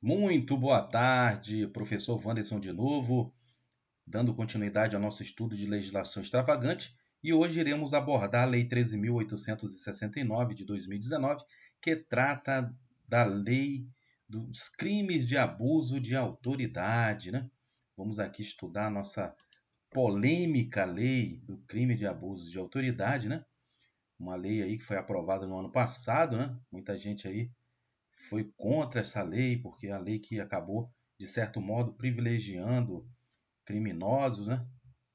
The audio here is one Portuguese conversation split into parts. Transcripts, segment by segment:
Muito boa tarde, professor Wanderson de novo, dando continuidade ao nosso estudo de legislação extravagante, e hoje iremos abordar a Lei 13.869 de 2019, que trata da lei dos crimes de abuso de autoridade, né? Vamos aqui estudar a nossa polêmica lei do crime de abuso de autoridade, né? Uma lei aí que foi aprovada no ano passado, né? Muita gente aí foi contra essa lei, porque é a lei que acabou, de certo modo, privilegiando criminosos, né?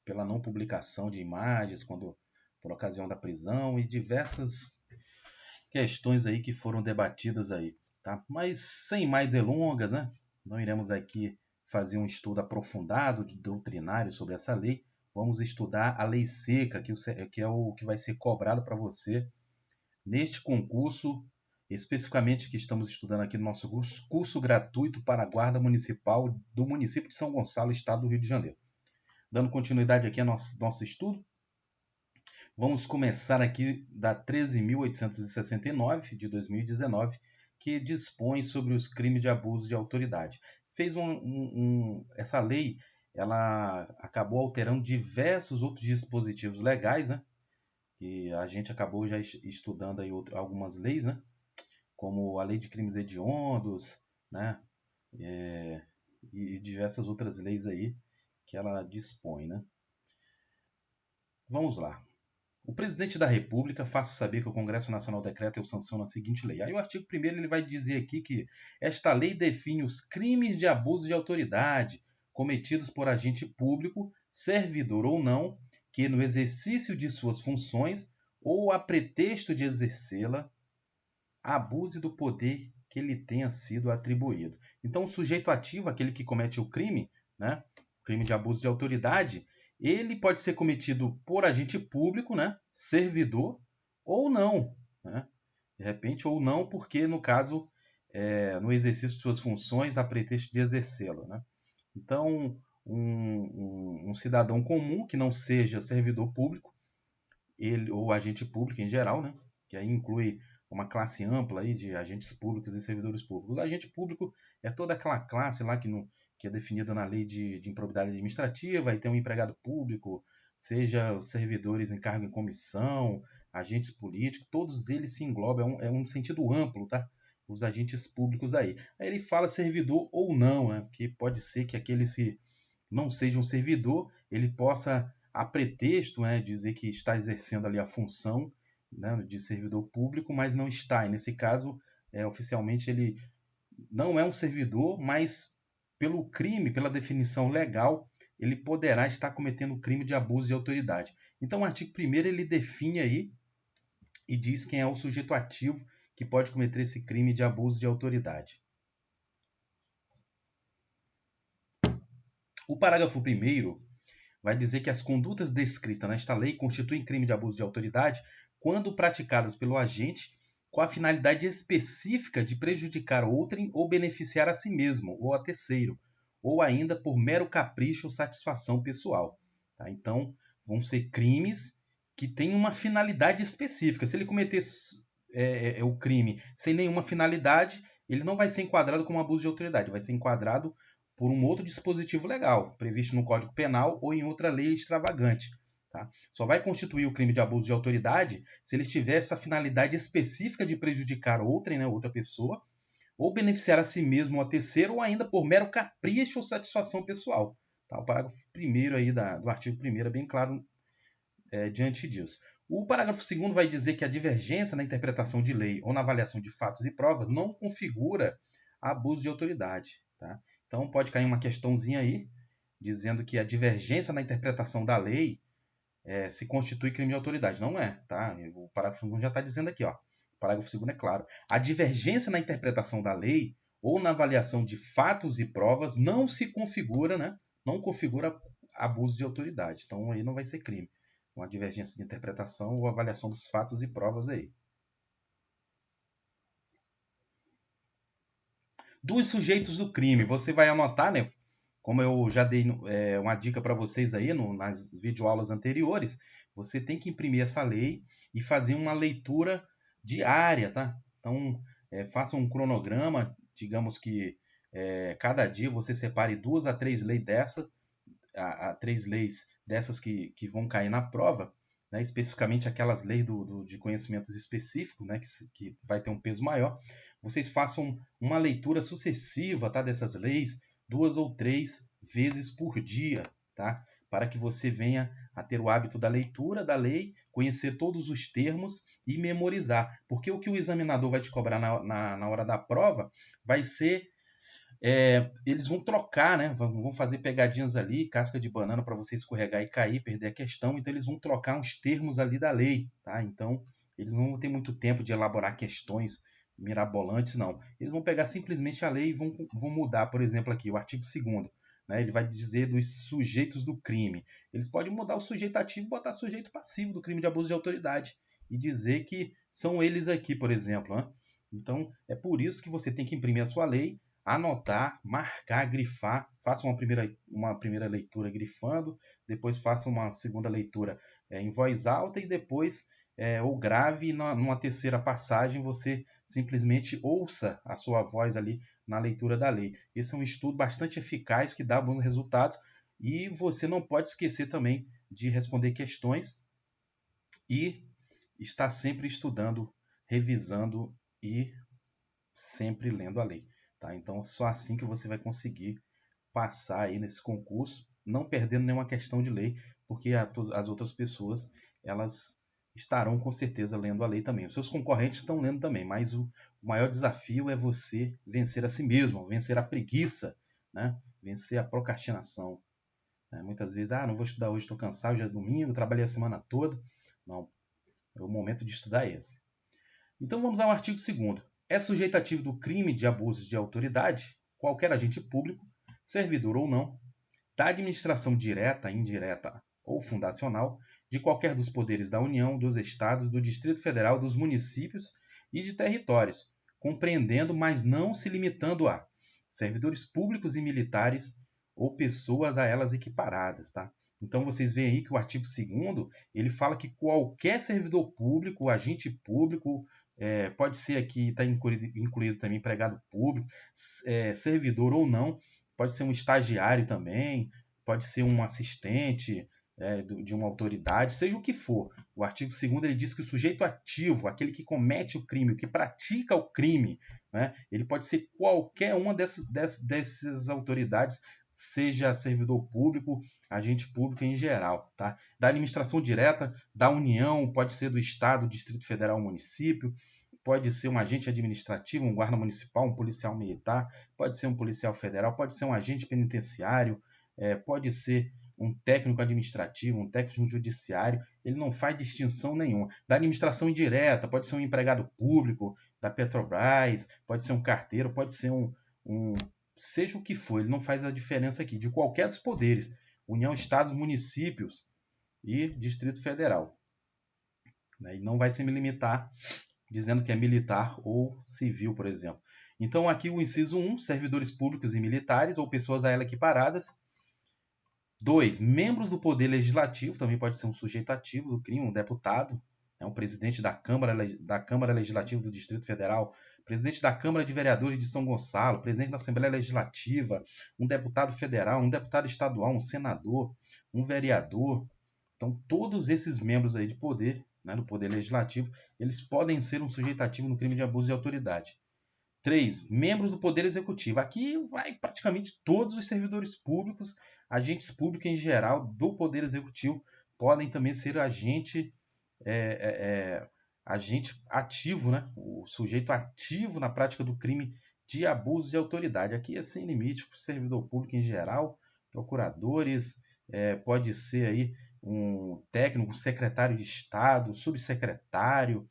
Pela não publicação de imagens quando por ocasião da prisão e diversas questões aí que foram debatidas aí, tá? Mas sem mais delongas, né? Não iremos aqui fazer um estudo aprofundado de doutrinário sobre essa lei. Vamos estudar a lei seca, que é o que vai ser cobrado para você neste concurso, especificamente que estamos estudando aqui no nosso curso gratuito para a Guarda Municipal do município de São Gonçalo, estado do Rio de Janeiro. Dando continuidade aqui ao nosso estudo, vamos começar aqui da 13.869 de 2019, que dispõe sobre os crimes de abuso de autoridade. Essa lei, ela acabou alterando diversos outros dispositivos legais, né? Que a gente acabou já estudando aí algumas leis, né? Como a lei de crimes hediondos, né? E diversas outras leis aí que ela dispõe, né? Vamos lá. O presidente da República faça saber que o Congresso Nacional decreta e sanciona a seguinte lei. Aí o artigo 1º ele vai dizer aqui que esta lei define os crimes de abuso de autoridade cometidos por agente público, servidor ou não, que no exercício de suas funções ou a pretexto de exercê-la, abuse do poder que lhe tenha sido atribuído. Então, o sujeito ativo, aquele que comete o crime, né, crime de abuso de autoridade, ele pode ser cometido por agente público, né, servidor, ou não, né, de repente, ou não, porque no caso, no exercício de suas funções, a pretexto de exercê-lo. Né? Então, um cidadão comum que não seja servidor público, ele, ou agente público em geral, né? Que aí inclui uma classe ampla aí de agentes públicos e servidores públicos. O agente público é toda aquela classe lá que é definida na lei de improbidade administrativa, aí tem um empregado público, seja os servidores em cargo em comissão, agentes políticos, todos eles se englobam, é um sentido amplo, tá? Os agentes públicos aí. Aí ele fala servidor ou não, né? Porque pode ser que aquele se não seja um servidor, ele possa, a pretexto, né, dizer que está exercendo ali a função, né, de servidor público, mas não está. E nesse caso, oficialmente, ele não é um servidor, mas pelo crime, pela definição legal, ele poderá estar cometendo crime de abuso de autoridade. Então, o artigo 1º ele define aí e diz quem é o sujeito ativo que pode cometer esse crime de abuso de autoridade. O parágrafo 1º vai dizer que as condutas descritas nesta lei constituem crime de abuso de autoridade quando praticadas pelo agente com a finalidade específica de prejudicar outrem ou beneficiar a si mesmo ou a terceiro, ou ainda por mero capricho ou satisfação pessoal. Tá? Então, vão ser crimes que têm uma finalidade específica. Se ele cometer o crime sem nenhuma finalidade, ele não vai ser enquadrado como abuso de autoridade, vai ser enquadrado por um outro dispositivo legal, previsto no Código Penal ou em outra lei extravagante. Tá? Só vai constituir o crime de abuso de autoridade se ele tiver essa finalidade específica de prejudicar outrem, né, outra pessoa, ou beneficiar a si mesmo ou a terceiro, ou ainda por mero capricho ou satisfação pessoal. Tá? O parágrafo 1º aí do artigo 1º é bem claro diante disso. O parágrafo 2º vai dizer que a divergência na interpretação de lei ou na avaliação de fatos e provas não configura abuso de autoridade. Tá? Então pode cair uma questãozinha aí, dizendo que a divergência na interpretação da lei se constitui crime de autoridade. Não é, tá? O parágrafo 2º já está dizendo aqui, ó. O parágrafo 2º é claro. A divergência na interpretação da lei ou na avaliação de fatos e provas não se configura, né? Não configura abuso de autoridade. Então aí não vai ser crime. Uma divergência de interpretação ou avaliação dos fatos e provas aí. Dos sujeitos do crime, você vai anotar, né? Como eu já dei uma dica para vocês aí nas videoaulas anteriores, você tem que imprimir essa lei e fazer uma leitura diária, tá? Então, faça um cronograma, digamos que cada dia você separe 2 a 3 leis dessas, a 3 leis dessas que vão cair na prova, né, especificamente aquelas leis de conhecimentos específicos, né, que vai ter um peso maior, vocês façam uma leitura sucessiva, tá, dessas leis, 2 ou 3 vezes por dia, tá, para que você venha a ter o hábito da leitura da lei, conhecer todos os termos e memorizar. Porque o que o examinador vai te cobrar na hora da prova vai ser eles vão trocar, né? Vão fazer pegadinhas ali, casca de banana para você escorregar e cair, perder a questão. Então eles vão trocar uns termos ali da lei, tá? Então eles não vão ter muito tempo de elaborar questões mirabolantes, não. Eles vão pegar simplesmente a lei e vão mudar, por exemplo, aqui o artigo 2º, né? Ele vai dizer dos sujeitos do crime. Eles podem mudar o sujeito ativo e botar sujeito passivo do crime de abuso de autoridade e dizer que são eles aqui, por exemplo, né? Então é por isso que você tem que imprimir a sua lei, anotar, marcar, grifar, faça uma primeira leitura grifando, depois faça uma segunda leitura em voz alta e depois ou grave numa terceira passagem você simplesmente ouça a sua voz ali na leitura da lei. Esse é um estudo bastante eficaz que dá bons resultados e você não pode esquecer também de responder questões e estar sempre estudando, revisando e sempre lendo a lei. Tá? Então, só assim que você vai conseguir passar aí nesse concurso, não perdendo nenhuma questão de lei, porque as outras pessoas elas estarão com certeza lendo a lei também. Os seus concorrentes estão lendo também, mas o maior desafio é você vencer a si mesmo, vencer a preguiça, né? Vencer a procrastinação. Né? Muitas vezes, não vou estudar hoje, estou cansado, já é domingo, trabalhei a semana toda. Não, o momento de estudar é esse. Então vamos ao artigo 2º. É sujeito ativo do crime de abuso de autoridade qualquer agente público, servidor ou não, da administração direta, indireta ou fundacional, de qualquer dos poderes da União, dos Estados, do Distrito Federal, dos municípios e de territórios, compreendendo, mas não se limitando a servidores públicos e militares ou pessoas a elas equiparadas, tá? Então vocês veem aí que o artigo 2º ele fala que qualquer servidor público, agente público, pode ser aqui, está incluído também empregado público, servidor ou não, pode ser um estagiário também, pode ser um assistente de uma autoridade, seja o que for. O artigo 2º ele diz que o sujeito ativo, aquele que comete o crime, o que pratica o crime, né, ele pode ser qualquer uma dessas autoridades, seja servidor público, agente público em geral, tá? Da administração direta, da União, pode ser do Estado, Distrito Federal, município, pode ser um agente administrativo, um guarda municipal, um policial militar, pode ser um policial federal, pode ser um agente penitenciário, pode ser um técnico administrativo, um técnico judiciário, ele não faz distinção nenhuma. Da administração indireta, pode ser um empregado público da Petrobras, pode ser um carteiro, pode ser seja o que for, ele não faz a diferença aqui, de qualquer dos poderes, União, Estados, municípios e Distrito Federal. E não vai se me limitar dizendo que é militar ou civil, por exemplo. Então, aqui o inciso 1, servidores públicos e militares ou pessoas a ela equiparadas. 2, membros do Poder Legislativo, também pode ser um sujeito ativo do crime, um deputado, um presidente da Câmara Legislativa do Distrito Federal, presidente da Câmara de Vereadores de São Gonçalo, presidente da Assembleia Legislativa, um deputado federal, um deputado estadual, um senador, um vereador. Então, todos esses membros aí de poder, né, do Poder Legislativo, eles podem ser um sujeito ativo no crime de abuso de autoridade. 3, membros do Poder Executivo. Aqui vai praticamente todos os servidores públicos, agentes públicos em geral do Poder Executivo podem também ser agente ativo, né? O sujeito ativo na prática do crime de abuso de autoridade. Aqui é sem limite, servidor público em geral, procuradores, pode ser aí um técnico, secretário de Estado, subsecretário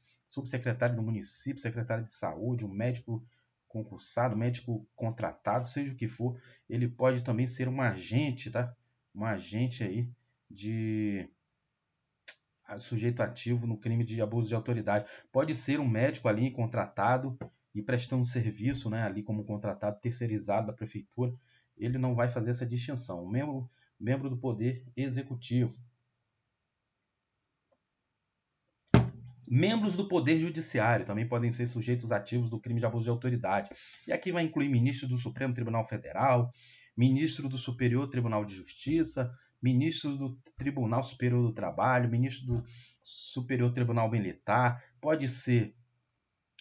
do município, secretário de saúde, um médico concursado, médico contratado, seja o que for, ele pode também ser um agente, tá? Um agente aí de sujeito ativo no crime de abuso de autoridade. Pode ser um médico ali contratado e prestando serviço, né, ali como contratado terceirizado da prefeitura. Ele não vai fazer essa distinção. Membro do Poder Executivo. Membros do Poder Judiciário também podem ser sujeitos ativos do crime de abuso de autoridade. E aqui vai incluir ministro do Supremo Tribunal Federal, ministro do Superior Tribunal de Justiça, ministro do Tribunal Superior do Trabalho, ministro do Superior Tribunal Militar, pode ser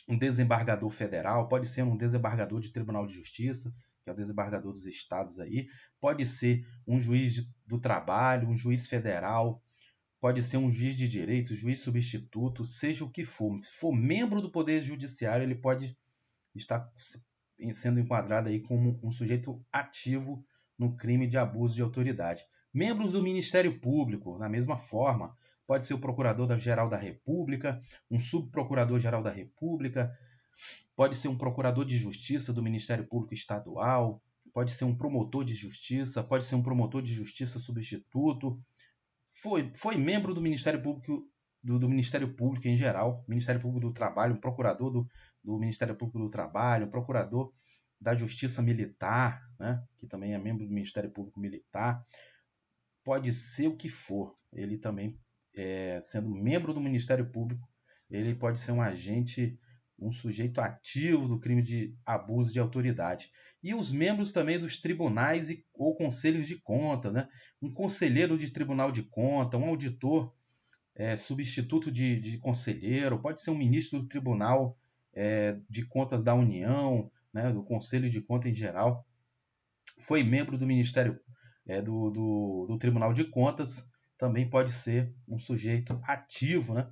um desembargador federal, pode ser um desembargador de Tribunal de Justiça, que é o desembargador dos estados aí, pode ser um juiz do trabalho, um juiz federal, pode ser um juiz de direito, juiz substituto, seja o que for. Se for membro do Poder Judiciário, ele pode estar sendo enquadrado aí como um sujeito ativo no crime de abuso de autoridade. Membros do Ministério Público, na mesma forma, pode ser o Procurador-Geral da República, um Subprocurador-Geral da República, pode ser um Procurador de Justiça do Ministério Público Estadual, pode ser um Promotor de Justiça, pode ser um Promotor de Justiça substituto, foi membro do Ministério Público do Ministério Público em geral, Ministério Público do Trabalho, um procurador do Ministério Público do Trabalho, um procurador da Justiça Militar, né, que também é membro do Ministério Público Militar, pode ser o que for. Ele também, sendo membro do Ministério Público, ele pode ser um agente, um sujeito ativo do crime de abuso de autoridade. E os membros também dos tribunais ou conselhos de contas, né? Um conselheiro de tribunal de conta, um auditor substituto de conselheiro, pode ser um ministro do Tribunal de Contas da União, né? Do Conselho de Contas em geral, foi membro do Ministério do Tribunal de Contas, também pode ser um sujeito ativo, né?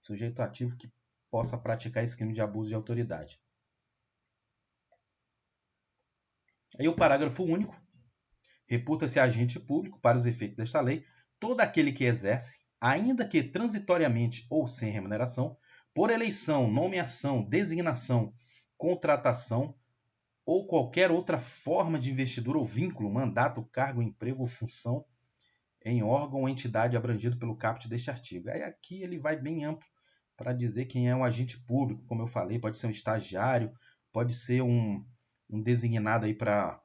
Sujeito ativo que possa praticar esse crime de abuso de autoridade. Aí o parágrafo único. Reputa-se agente público, para os efeitos desta lei, todo aquele que exerce, ainda que transitoriamente ou sem remuneração, por eleição, nomeação, designação, contratação ou qualquer outra forma de investidura ou vínculo, mandato, cargo, emprego ou função em órgão ou entidade abrangido pelo caput deste artigo. Aí aqui ele vai bem amplo para dizer quem é um agente público, como eu falei, pode ser um estagiário, pode ser um designado aí para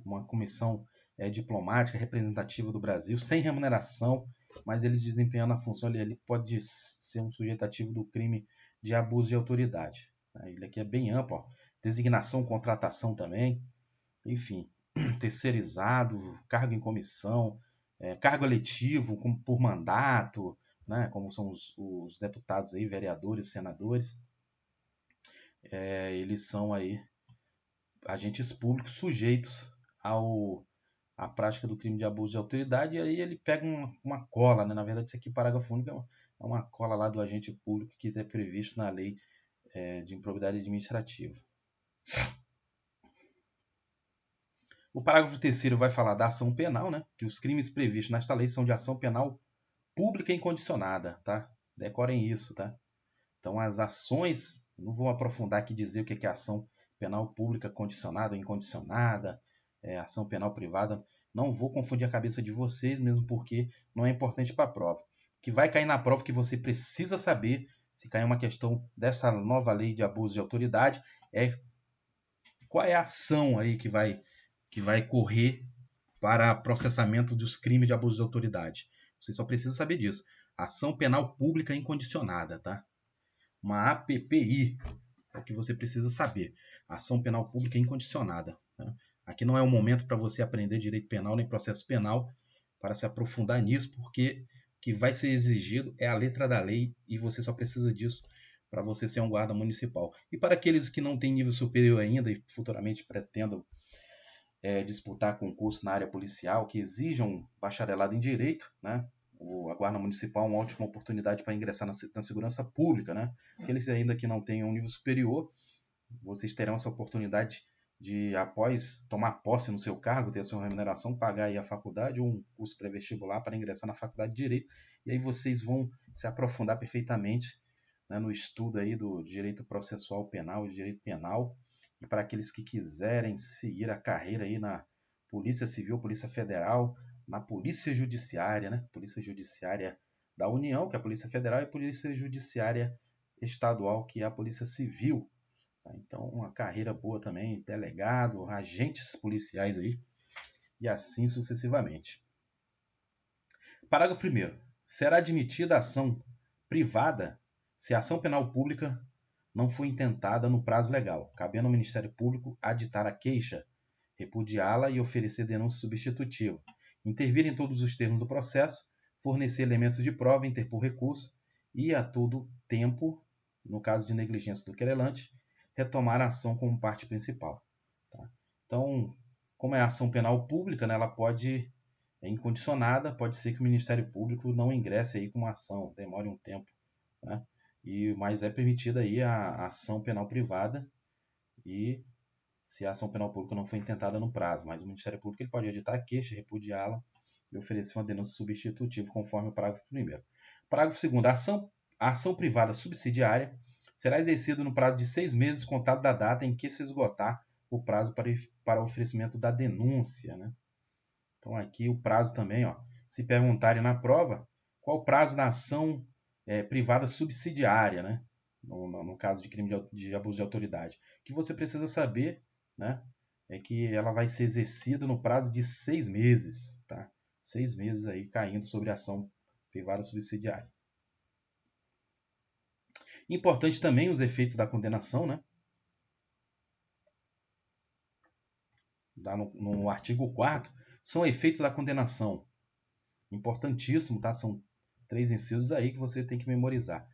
uma comissão diplomática representativa do Brasil, sem remuneração, mas ele desempenhando a função, ele pode ser um sujeito ativo do crime de abuso de autoridade. Ele aqui é bem amplo, ó. Designação, contratação também, enfim, terceirizado, cargo em comissão, cargo eletivo por mandato, né, como são os deputados aí, vereadores, senadores, eles são aí agentes públicos sujeitos à prática do crime de abuso de autoridade, e aí ele pega uma cola, né? Na verdade isso aqui, parágrafo único, é uma cola lá do agente público que é previsto na lei de improbidade administrativa. O parágrafo 3º vai falar da ação penal, né? Que os crimes previstos nesta lei são de ação penal pública incondicionada, tá? Decorem isso, tá? Então as ações, não vou aprofundar aqui dizer o que é ação penal pública condicionada ou incondicionada, ação penal privada, não vou confundir a cabeça de vocês, mesmo porque não é importante para a prova. O que vai cair na prova que você precisa saber, se cair uma questão dessa nova lei de abuso de autoridade, é qual é a ação aí que vai correr para processamento dos crimes de abuso de autoridade. Você só precisa saber disso. Ação penal pública incondicionada, tá? Uma APPI, é o que você precisa saber. Ação penal pública incondicionada. Tá? Aqui não é o momento para você aprender direito penal nem processo penal para se aprofundar nisso, porque o que vai ser exigido é a letra da lei e você só precisa disso para você ser um guarda municipal. E para aqueles que não têm nível superior ainda e futuramente pretendam disputar concurso na área policial, que exijam bacharelado em direito, né? A Guarda Municipal é uma ótima oportunidade para ingressar na segurança pública, né? Aqueles ainda que não tenham um nível superior, vocês terão essa oportunidade de, após tomar posse no seu cargo, ter a sua remuneração, pagar aí a faculdade ou um curso pré-vestibular para ingressar na faculdade de Direito, e aí vocês vão se aprofundar perfeitamente, né, no estudo aí do direito processual penal e direito penal, e para aqueles que quiserem seguir a carreira aí na Polícia Civil, Polícia Federal, na Polícia Judiciária, né? Polícia Judiciária da União, que é a Polícia Federal, e a Polícia Judiciária Estadual, que é a Polícia Civil. Então, uma carreira boa também, delegado, agentes policiais aí, e assim sucessivamente. Parágrafo 1º. Será admitida a ação privada se a ação penal pública não foi intentada no prazo legal, cabendo ao Ministério Público aditar a queixa, repudiá-la e oferecer denúncia substitutiva, intervir em todos os termos do processo, fornecer elementos de prova, interpor recurso e, a todo tempo, no caso de negligência do querelante, retomar a ação como parte principal. Tá? Então, como é ação penal pública, né, ela pode, incondicionada, pode ser que o Ministério Público não ingresse aí com uma ação, demore um tempo, né? Mas é permitida aí a ação penal privada e se a ação penal pública não foi intentada no prazo, mas o Ministério Público ele pode editar a queixa, repudiá-la e oferecer uma denúncia substitutiva conforme o parágrafo 1º. Parágrafo 2º. A ação privada subsidiária será exercida no prazo de 6 meses contado da data em que se esgotar o prazo para oferecimento da denúncia. Né? Então aqui o prazo também, ó, se perguntarem na prova, qual o prazo da ação privada subsidiária, né? No caso de crime de abuso de autoridade. O que você precisa saber, né, é que ela vai ser exercida no prazo de 6 meses. Tá? 6 meses aí caindo sobre a ação privada subsidiária. Importante também os efeitos da condenação, né? No artigo 4º, são efeitos da condenação. Importantíssimo, tá? São 3 incisos aí que você tem que memorizar.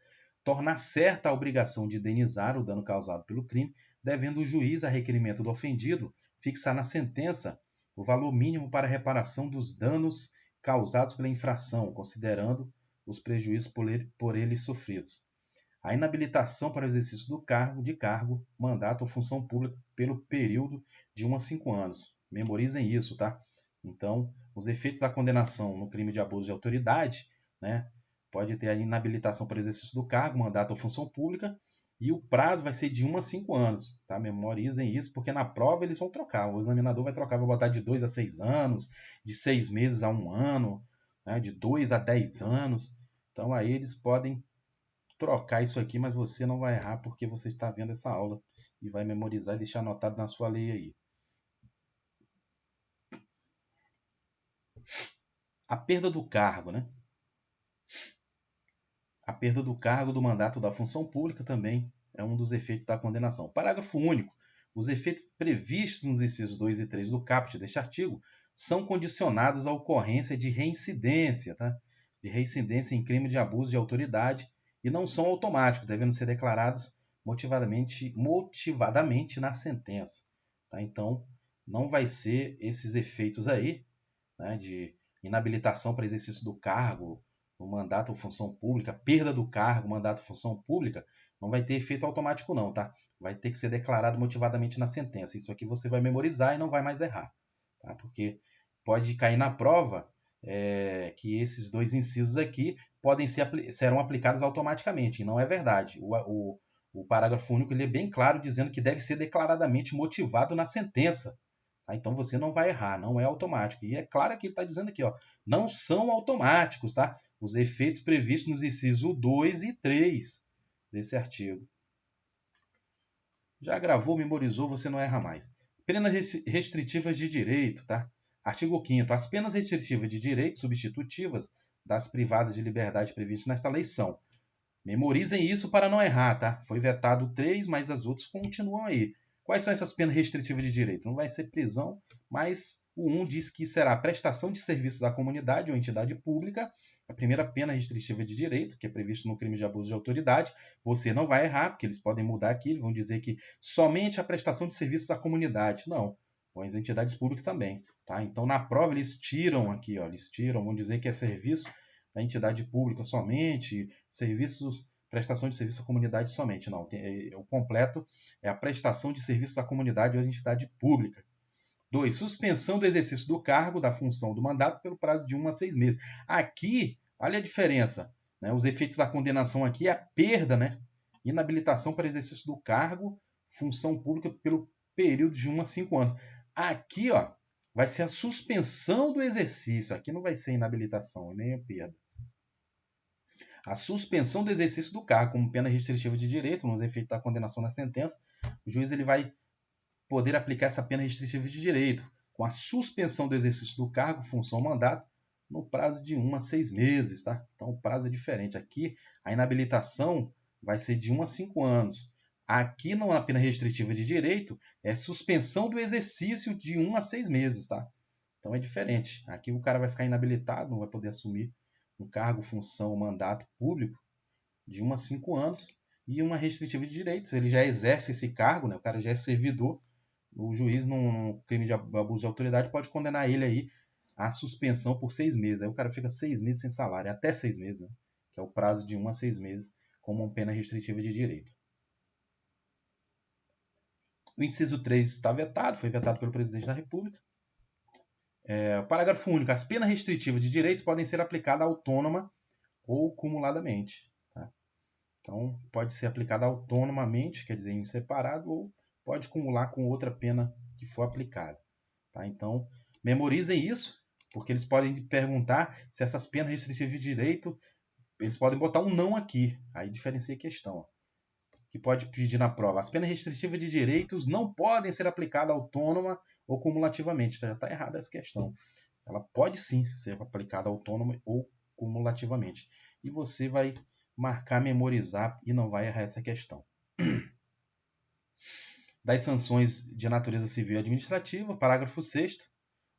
Tornar certa a obrigação de indenizar o dano causado pelo crime, devendo o juiz, a requerimento do ofendido, fixar na sentença o valor mínimo para reparação dos danos causados pela infração, considerando os prejuízos por ele sofridos. A inabilitação para o exercício do cargo, mandato ou função pública pelo período de 1 a 5 anos. Memorizem isso, tá? Então, os efeitos da condenação no crime de abuso de autoridade, né, pode ter a inabilitação para o exercício do cargo, mandato ou função pública, e o prazo vai ser de 1 a 5 anos. Tá? Memorizem isso, porque na prova eles vão trocar. O examinador vai trocar, vai botar de 2 a 6 anos, de 6 meses a 1 ano, né, de 2 a 10 anos. Então aí eles podem trocar isso aqui, mas você não vai errar porque você está vendo essa aula e vai memorizar e deixar anotado na sua lei aí. A perda do cargo, né? A perda do cargo, do mandato, da função pública também é um dos efeitos da condenação. Parágrafo único. Os efeitos previstos nos incisos 2 e 3 do caput deste artigo são condicionados à ocorrência de reincidência, tá? De reincidência em crime de abuso de autoridade e não são automáticos, devendo ser declarados motivadamente na sentença. Tá? Então, não vai ser esses efeitos aí, né, de inabilitação para exercício do cargo, no mandato ou função pública, perda do cargo, mandato ou função pública, não vai ter efeito automático não, tá? Vai ter que ser declarado motivadamente na sentença. Isso aqui você vai memorizar e não vai mais errar, tá? Porque pode cair na prova que esses 2 incisos aqui serão aplicados automaticamente, e não é verdade. O parágrafo único ele é bem claro dizendo que deve ser declaradamente motivado na sentença. Tá? Então você não vai errar, não é automático. E é claro que ele está dizendo aqui, ó, não são automáticos, tá? Os efeitos previstos nos incisos 2 e 3 desse artigo. Já gravou, memorizou, você não erra mais. Penas restritivas de direito, tá? Artigo 5º. As penas restritivas de direito substitutivas das privadas de liberdade previstas nesta lei são. Memorizem isso para não errar, tá? Foi vetado 3, mas as outras continuam aí. Quais são essas penas restritivas de direito? Não vai ser prisão, mas o 1 diz que será prestação de serviços à comunidade ou entidade pública. A primeira pena restritiva de direito, que é previsto no crime de abuso de autoridade. Você não vai errar, porque eles podem mudar aqui, eles vão dizer que somente a prestação de serviços à comunidade. Não, com as entidades públicas também. Tá? Então, na prova, eles tiram aqui, ó, vão dizer que é serviço da entidade pública somente, prestação de serviço à comunidade somente. Não, o completo é a prestação de serviços à comunidade ou à entidade pública. 2. Suspensão do exercício do cargo, da função do mandato pelo prazo de 1 a 6 meses. Aqui, olha a diferença. Né? Os efeitos da condenação aqui é a perda, né? Inabilitação para exercício do cargo, função pública pelo período de 1 a 5 anos. Aqui, ó, vai ser a suspensão do exercício. Aqui não vai ser inabilitação, nem a perda. A suspensão do exercício do cargo como pena restritiva de direito, nos efeitos da condenação na sentença, o juiz ele vai poder aplicar essa pena restritiva de direito com a suspensão do exercício do cargo, função, mandato, no prazo de 1 a 6 meses. Tá? Então, o prazo é diferente. Aqui, a inabilitação vai ser de 1 a 5 anos. Aqui na pena restritiva de direito é suspensão do exercício de 1 a 6 meses, tá? Então é diferente. Aqui o cara vai ficar inabilitado, não vai poder assumir um cargo, função, mandato público de 1 a 5 anos. E uma restritiva de direitos, ele já exerce esse cargo, né? O cara já é servidor. O juiz, num crime de abuso de autoridade, pode condenar ele aí à suspensão por 6 meses. Aí o cara fica 6 meses sem salário, até 6 meses, né? Que é o prazo de 1 a 6 meses, como uma pena restritiva de direito. O inciso 3 está vetado, foi vetado pelo presidente da República. Parágrafo único. As penas restritivas de direitos podem ser aplicadas autônoma ou cumuladamente. Tá? Então, pode ser aplicada autonomamente, quer dizer, em separado, ou pode cumular com outra pena que for aplicada. Tá? Então, memorizem isso, porque eles podem perguntar se essas penas restritivas de direito, eles podem botar um não aqui, aí diferencia a questão. Ó, que pode pedir na prova. As penas restritivas de direitos não podem ser aplicadas autônoma ou cumulativamente. Já está errada essa questão. Ela pode sim ser aplicada autônoma ou cumulativamente. E você vai marcar, memorizar e não vai errar essa questão. Das sanções de natureza civil e administrativa, parágrafo 6º,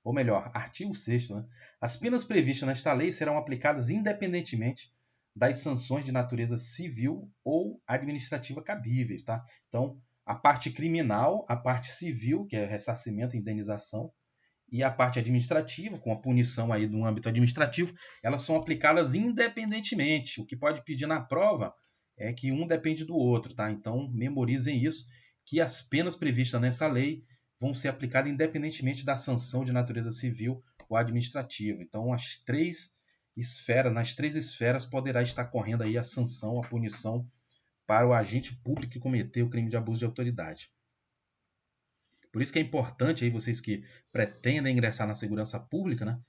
ou melhor, artigo 6º, né? As penas previstas nesta lei serão aplicadas independentemente das sanções de natureza civil ou administrativa cabíveis, tá? Então, a parte criminal, a parte civil, que é ressarcimento e indenização, e a parte administrativa, com a punição aí no âmbito administrativo, elas são aplicadas independentemente. O que pode pedir na prova é que um depende do outro, tá? Então, memorizem isso, que as penas previstas nessa lei vão ser aplicadas independentemente da sanção de natureza civil ou administrativa. Então, nas três esferas poderá estar correndo aí a sanção, a punição para o agente público que cometeu o crime de abuso de autoridade. Por isso que é importante aí vocês que pretendem ingressar na segurança pública, né,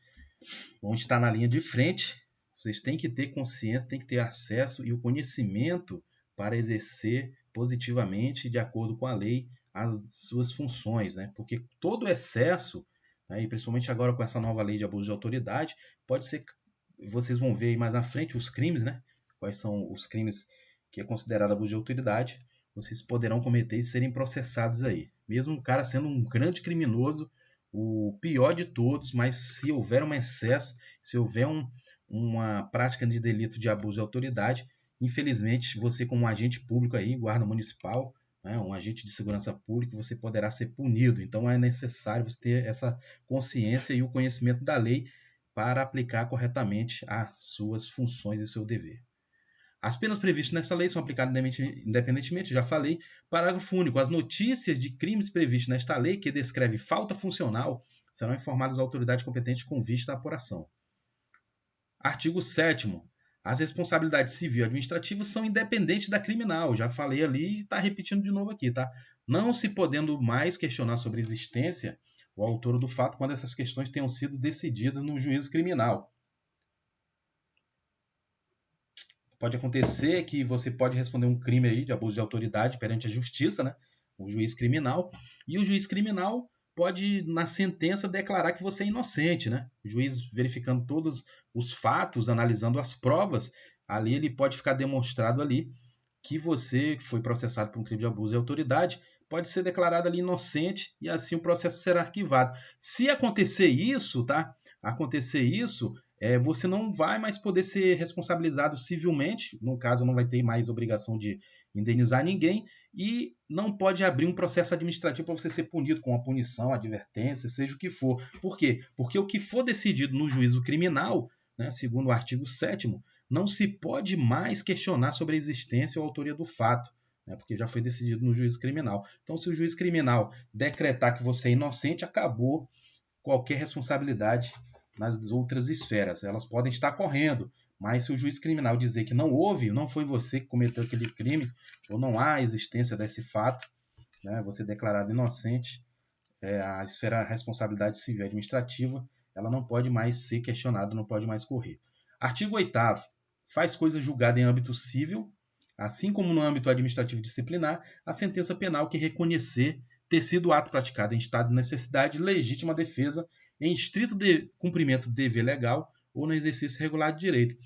vão estar na linha de frente. Vocês têm que ter consciência, têm que ter acesso e o conhecimento para exercer positivamente, de acordo com a lei, as suas funções, né? Porque todo excesso, né, e principalmente agora com essa nova lei de abuso de autoridade, pode ser, vocês vão ver aí mais na frente os crimes, né? Quais são os crimes que é considerado abuso de autoridade, vocês poderão cometer e serem processados aí. Mesmo o cara sendo um grande criminoso, o pior de todos, mas se houver um excesso, se houver uma prática de delito de abuso de autoridade, infelizmente, você como um agente público aí, guarda municipal, né, um agente de segurança pública, você poderá ser punido. Então é necessário você ter essa consciência e o conhecimento da lei para aplicar corretamente as suas funções e seu dever. As penas previstas nesta lei são aplicadas independentemente, já falei. Parágrafo único. As notícias de crimes previstos nesta lei que descreve falta funcional serão informadas às autoridades competentes com vista à apuração. Artigo 7º. As responsabilidades civil e administrativas são independentes da criminal. Já falei ali e está repetindo de novo aqui, tá? Não se podendo mais questionar sobre a existência ou autor do fato quando essas questões tenham sido decididas no juízo criminal. Pode acontecer que você pode responder um crime aí de abuso de autoridade perante a justiça, né? O juiz criminal. E o juiz criminal pode, na sentença, declarar que você é inocente, né? O juiz verificando todos os fatos, analisando as provas, ali ele pode ficar demonstrado ali que você foi processado por um crime de abuso de autoridade, pode ser declarado ali inocente e assim o processo será arquivado. Se acontecer isso, tá? Acontecer isso, você não vai mais poder ser responsabilizado civilmente, no caso não vai ter mais obrigação de indenizar ninguém e não pode abrir um processo administrativo para você ser punido com uma punição, advertência, seja o que for. Por quê? Porque o que for decidido no juízo criminal, né, segundo o artigo 7º, não se pode mais questionar sobre a existência ou a autoria do fato, né, porque já foi decidido no juízo criminal. Então, se o juiz criminal decretar que você é inocente, acabou qualquer responsabilidade nas outras esferas. Elas podem estar correndo, mas se o juiz criminal dizer que não houve, não foi você que cometeu aquele crime, ou não há existência desse fato, né, você declarado inocente, a esfera responsabilidade civil e administrativa, ela não pode mais ser questionada, não pode mais correr. Artigo 8º. Faz coisa julgada em âmbito civil, assim como no âmbito administrativo disciplinar, a sentença penal que reconhecer ter sido o ato praticado em estado de necessidade, legítima defesa, em estrito cumprimento do dever legal ou no exercício regular de direito.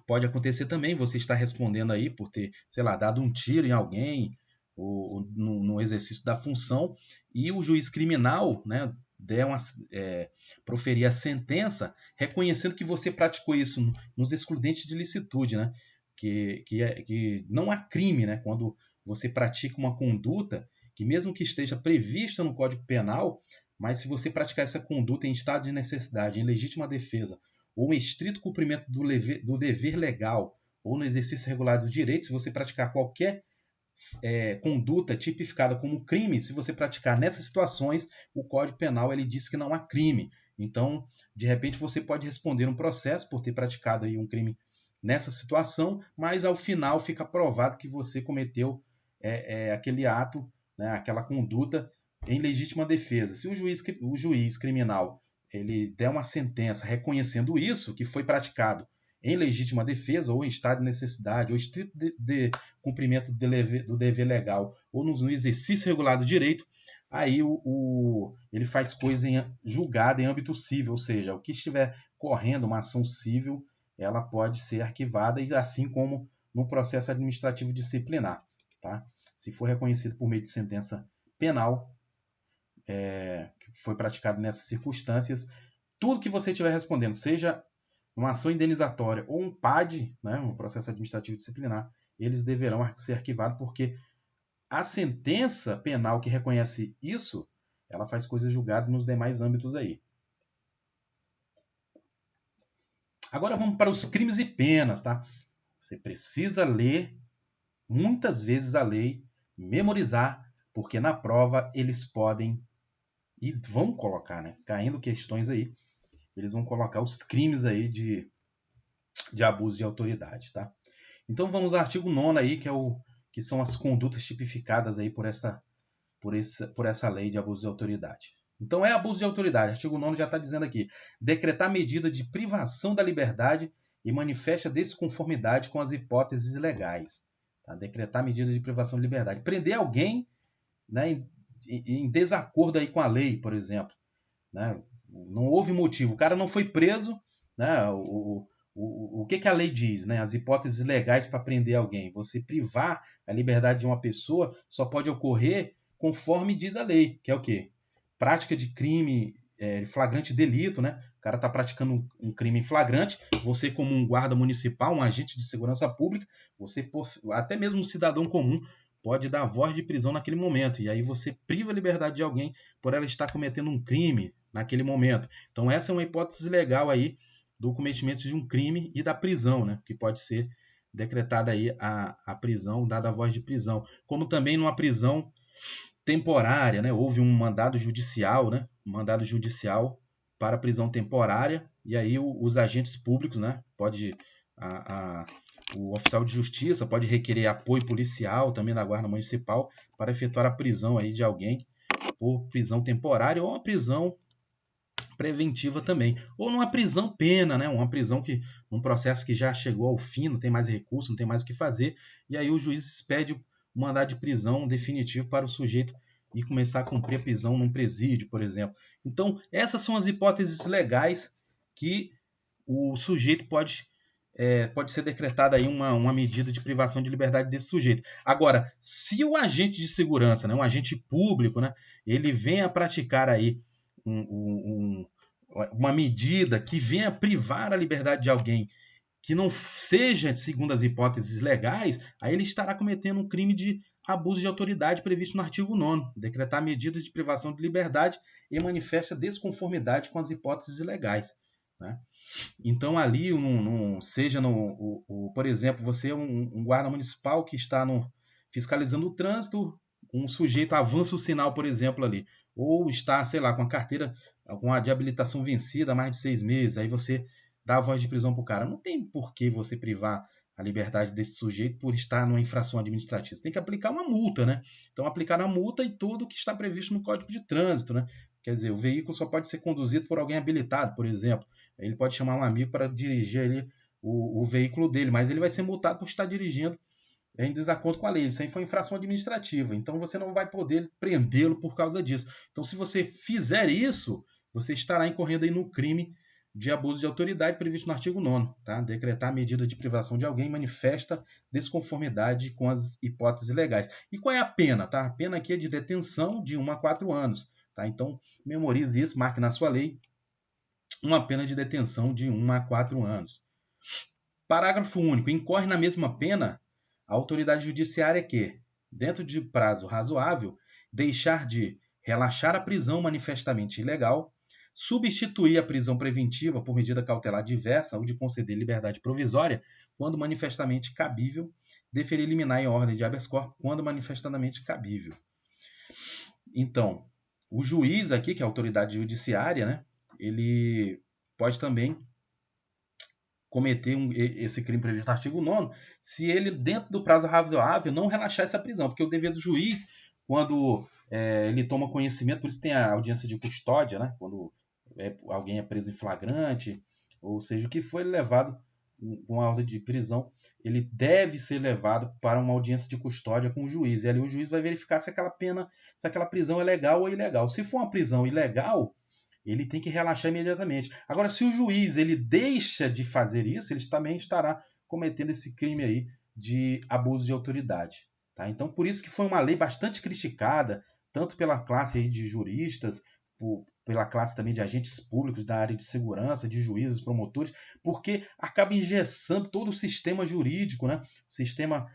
Pode acontecer também você estar respondendo aí por ter, sei lá, dado um tiro em alguém ou no exercício da função e o juiz criminal, né, proferir a sentença reconhecendo que você praticou isso nos excludentes de licitude, né, que não há crime, né, quando você pratica uma conduta que mesmo que esteja prevista no Código Penal, mas se você praticar essa conduta em estado de necessidade, em legítima defesa, ou em estrito cumprimento do dever legal, ou no exercício regular dos direitos, se você praticar qualquer conduta tipificada como crime, se você praticar nessas situações, o Código Penal ele diz que não há crime. Então, de repente, você pode responder um processo por ter praticado aí um crime nessa situação, mas ao final fica provado que você cometeu aquele ato, né, aquela conduta em legítima defesa. Se o juiz criminal ele der uma sentença reconhecendo isso, que foi praticado em legítima defesa, ou em estado de necessidade, ou estrito de cumprimento do dever legal, ou no exercício regular do direito, aí ele faz coisa julgada em âmbito civil, ou seja, o que estiver correndo uma ação civil, ela pode ser arquivada, e assim como no processo administrativo disciplinar. Tá? Se for reconhecido por meio de sentença penal, que foi praticado nessas circunstâncias, tudo que você estiver respondendo, seja uma ação indenizatória ou um PAD, né, um processo administrativo disciplinar, eles deverão ser arquivados, porque a sentença penal que reconhece isso, ela faz coisa julgada nos demais âmbitos aí. Agora vamos para os crimes e penas, tá? Você precisa ler muitas vezes a lei, memorizar, porque na prova eles podem e vão colocar, né? Caindo questões aí, eles vão colocar os crimes aí de abuso de autoridade, tá? Então vamos ao artigo 9 aí, que são as condutas tipificadas aí por essa lei de abuso de autoridade. Então é abuso de autoridade. Artigo 9 já está dizendo aqui: decretar medida de privação da liberdade e manifesta desconformidade com as hipóteses legais. Tá? Decretar medida de privação de liberdade. Prender alguém, né, em desacordo aí com a lei, por exemplo. Né? Não houve motivo. O cara não foi preso. Né? O que a lei diz? Né? As hipóteses legais para prender alguém. Você privar a liberdade de uma pessoa só pode ocorrer conforme diz a lei, que é o quê? Prática de crime, flagrante delito, né? O cara está praticando um crime em flagrante, você como um guarda municipal, um agente de segurança pública, você, até mesmo um cidadão comum, pode dar voz de prisão naquele momento, e aí você priva a liberdade de alguém por ela estar cometendo um crime naquele momento. Então essa é uma hipótese legal aí do cometimento de um crime e da prisão, né? Que pode ser decretada aí a prisão, dada a voz de prisão. Como também numa prisão temporária, né? Houve um mandado judicial, né? Um mandado judicial para prisão temporária, e aí os agentes públicos, né? O oficial de justiça pode requerer apoio policial também da guarda municipal para efetuar a prisão aí de alguém por prisão temporária ou uma prisão preventiva também, ou numa prisão pena, né? Uma prisão que um processo que já chegou ao fim, não tem mais recurso, não tem mais o que fazer, e aí o juiz expede o mandado de prisão definitivo para o sujeito e começar a cumprir a prisão num presídio, por exemplo. Então, essas são as hipóteses legais que o sujeito pode ser decretada aí uma medida de privação de liberdade desse sujeito. Agora, se o agente de segurança, né, um agente público, né, ele vem a praticar aí uma medida que venha privar a liberdade de alguém que não seja segundo as hipóteses legais, aí ele estará cometendo um crime de abuso de autoridade previsto no artigo 9º, decretar medidas de privação de liberdade e manifesta desconformidade com as hipóteses legais. Né? Então ali, por exemplo, você é um guarda municipal que está fiscalizando o trânsito, um sujeito avança o sinal, por exemplo, ali, ou está, sei lá, com a carteira de habilitação vencida há mais de 6 meses, aí você dá a voz de prisão para o cara. Não tem por que você privar a liberdade desse sujeito por estar numa infração administrativa. Você tem que aplicar uma multa, né? Então, aplicar a multa e tudo que está previsto no Código de Trânsito, né? Quer dizer, o veículo só pode ser conduzido por alguém habilitado, por exemplo. Ele pode chamar um amigo para dirigir ali o veículo dele, mas ele vai ser multado por estar dirigindo em desacordo com a lei. Isso aí foi infração administrativa. Então você não vai poder prendê-lo por causa disso. Então, se você fizer isso, você estará incorrendo aí no crime de abuso de autoridade previsto no artigo 9º, tá? Decretar medida de privação de alguém manifesta desconformidade com as hipóteses legais. E qual é a pena, tá? A pena aqui é de detenção de 1 a 4 anos, tá? Então, memorize isso, marque na sua lei uma pena de detenção de 1 a 4 anos. Parágrafo único. Incorre na mesma pena a autoridade judiciária que, dentro de prazo razoável, deixar de relaxar a prisão manifestamente ilegal, substituir a prisão preventiva por medida cautelar diversa ou de conceder liberdade provisória, quando manifestamente cabível, deferir liminar em ordem de habeas corpus, quando manifestamente cabível. Então, o juiz aqui, que é a autoridade judiciária, né, ele pode também cometer esse crime previsto no artigo 9º, se ele, dentro do prazo razoável, não relaxar essa prisão, porque o dever do juiz, quando ele toma conhecimento, por isso tem a audiência de custódia, né, quando alguém é preso em flagrante, ou seja, o que foi levado com a ordem de prisão, ele deve ser levado para uma audiência de custódia com o juiz, e ali o juiz vai verificar se aquela pena, se aquela prisão é legal ou ilegal. Se for uma prisão ilegal, ele tem que relaxar imediatamente. Agora, se o juiz ele deixa de fazer isso, ele também estará cometendo esse crime aí de abuso de autoridade. Tá? Então, por isso que foi uma lei bastante criticada, tanto pela classe aí de juristas, pela classe também de agentes públicos da área de segurança, de juízes, promotores, porque acaba engessando todo o sistema jurídico, né? O sistema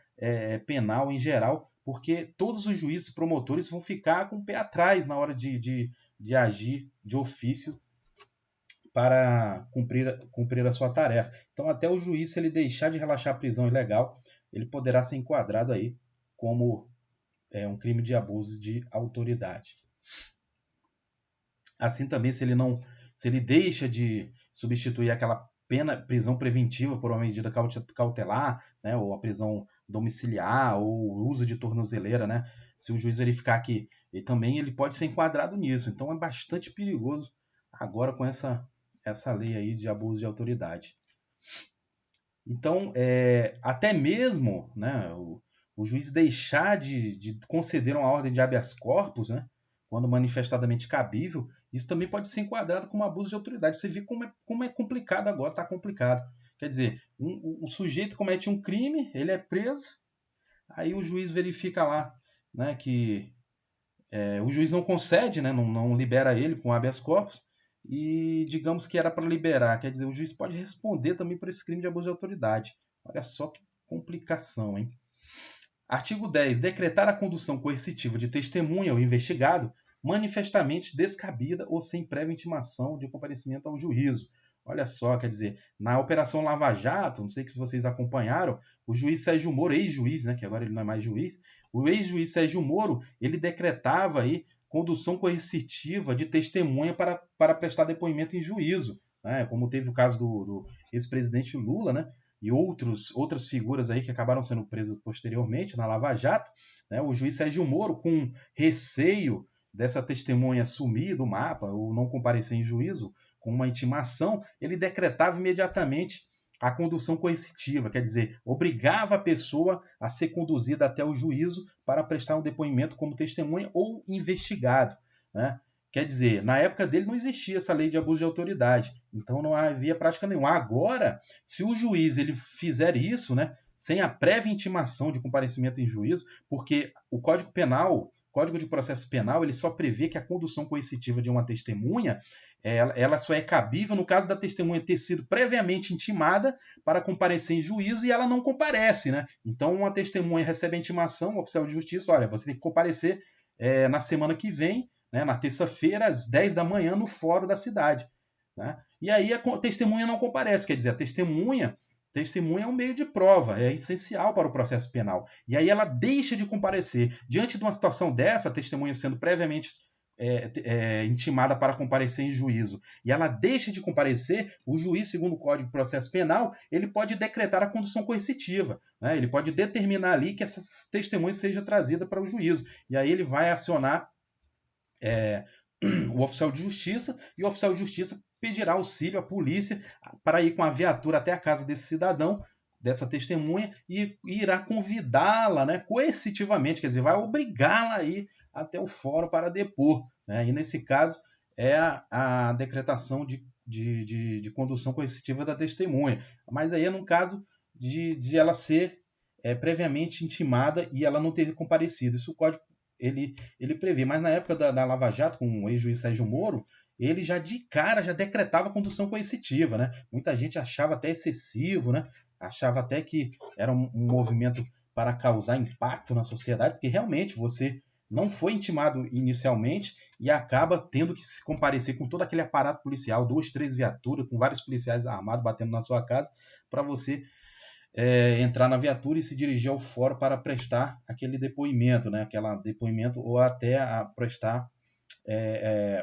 penal em geral, porque todos os juízes e promotores vão ficar com o pé atrás na hora de agir de ofício para cumprir a sua tarefa. Então, até o juiz, se ele deixar de relaxar a prisão ilegal, ele poderá ser enquadrado aí como um crime de abuso de autoridade. Assim também, se ele deixa de substituir aquela prisão preventiva por uma medida cautelar, né, ou a prisão domiciliar, ou o uso de tornozeleira, né, se o juiz verificar que ele pode ser enquadrado nisso. Então é bastante perigoso agora com essa lei aí de abuso de autoridade. Então, até mesmo, né, o juiz deixar de conceder uma ordem de habeas corpus, né, quando manifestadamente cabível, isso também pode ser enquadrado como abuso de autoridade. Você vê como é complicado agora, está complicado. Quer dizer, o sujeito comete um crime, ele é preso, aí o juiz verifica lá, né, que o juiz não concede, né, não libera ele com habeas corpus, e digamos que era para liberar. Quer dizer, o juiz pode responder também por esse crime de abuso de autoridade. Olha só que complicação, hein? Artigo 10. Decretar a condução coercitiva de testemunha ou investigado manifestamente descabida ou sem prévia intimação de comparecimento ao juízo. Olha só, quer dizer, na Operação Lava Jato, não sei se vocês acompanharam, o juiz Sérgio Moro, ex-juiz, né, que agora ele não é mais juiz, o ex-juiz Sérgio Moro, ele decretava aí condução coercitiva de testemunha para prestar depoimento em juízo, né, como teve o caso do ex-presidente Lula, né, e outras figuras aí que acabaram sendo presas posteriormente na Lava Jato, né, o juiz Sérgio Moro, com receio dessa testemunha sumir do mapa ou não comparecer em juízo, com uma intimação, ele decretava imediatamente a condução coercitiva, quer dizer, obrigava a pessoa a ser conduzida até o juízo para prestar um depoimento como testemunha ou investigado, né? Quer dizer, na época dele não existia essa lei de abuso de autoridade, então não havia prática nenhuma. Agora, se o juiz ele fizer isso, né, sem a prévia intimação de comparecimento em juízo, porque o Código Penal, Código de Processo Penal, ele só prevê que a condução coercitiva de uma testemunha, ela só é cabível no caso da testemunha ter sido previamente intimada para comparecer em juízo e ela não comparece, né? Então, uma testemunha recebe a intimação, o oficial de justiça, olha, você tem que comparecer na semana que vem, né, na terça-feira, às 10 da manhã, no fórum da cidade, né? E aí a testemunha não comparece, quer dizer, a testemunha é um meio de prova, é essencial para o processo penal. E aí ela deixa de comparecer. Diante de uma situação dessa, a testemunha sendo previamente intimada para comparecer em juízo, e ela deixa de comparecer, o juiz, segundo o Código de Processo Penal, ele pode decretar a condução coercitiva, né? Ele pode determinar ali que essa testemunha seja trazida para o juízo. E aí ele vai acionar o oficial de justiça, e o oficial de justiça pedirá auxílio à polícia para ir com a viatura até a casa desse cidadão, dessa testemunha, e irá convidá-la, né, coercitivamente, quer dizer, vai obrigá-la a ir até o fórum para depor, né? E nesse caso é a decretação de de condução coercitiva da testemunha. Mas aí é no caso de ela ser previamente intimada e ela não ter comparecido. Isso o Código ele prevê. Mas na época da Lava Jato, com o ex-juiz Sérgio Moro, ele já de cara já decretava condução coercitiva, né? Muita gente achava até excessivo, né? Achava até que era um movimento para causar impacto na sociedade, porque realmente você não foi intimado inicialmente e acaba tendo que se comparecer com todo aquele aparato policial, 2, 3 viaturas, com vários policiais armados batendo na sua casa, para você entrar na viatura e se dirigir ao fórum para prestar aquele depoimento, né? Aquela depoimento ou até a prestar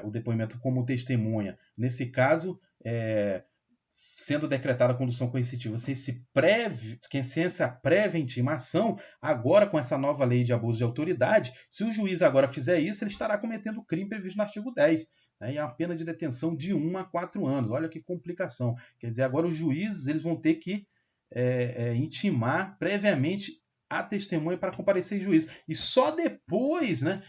o depoimento como testemunha. Nesse caso, sendo decretada a condução coercitiva sem essa prévia intimação, agora com essa nova lei de abuso de autoridade, se o juiz agora fizer isso, ele estará cometendo o crime previsto no artigo 10, né, e a pena de detenção de 1 a 4 anos. Olha que complicação. Quer dizer, agora os juízes eles vão ter que intimar previamente a testemunha para comparecer em juízo. E só depois, né,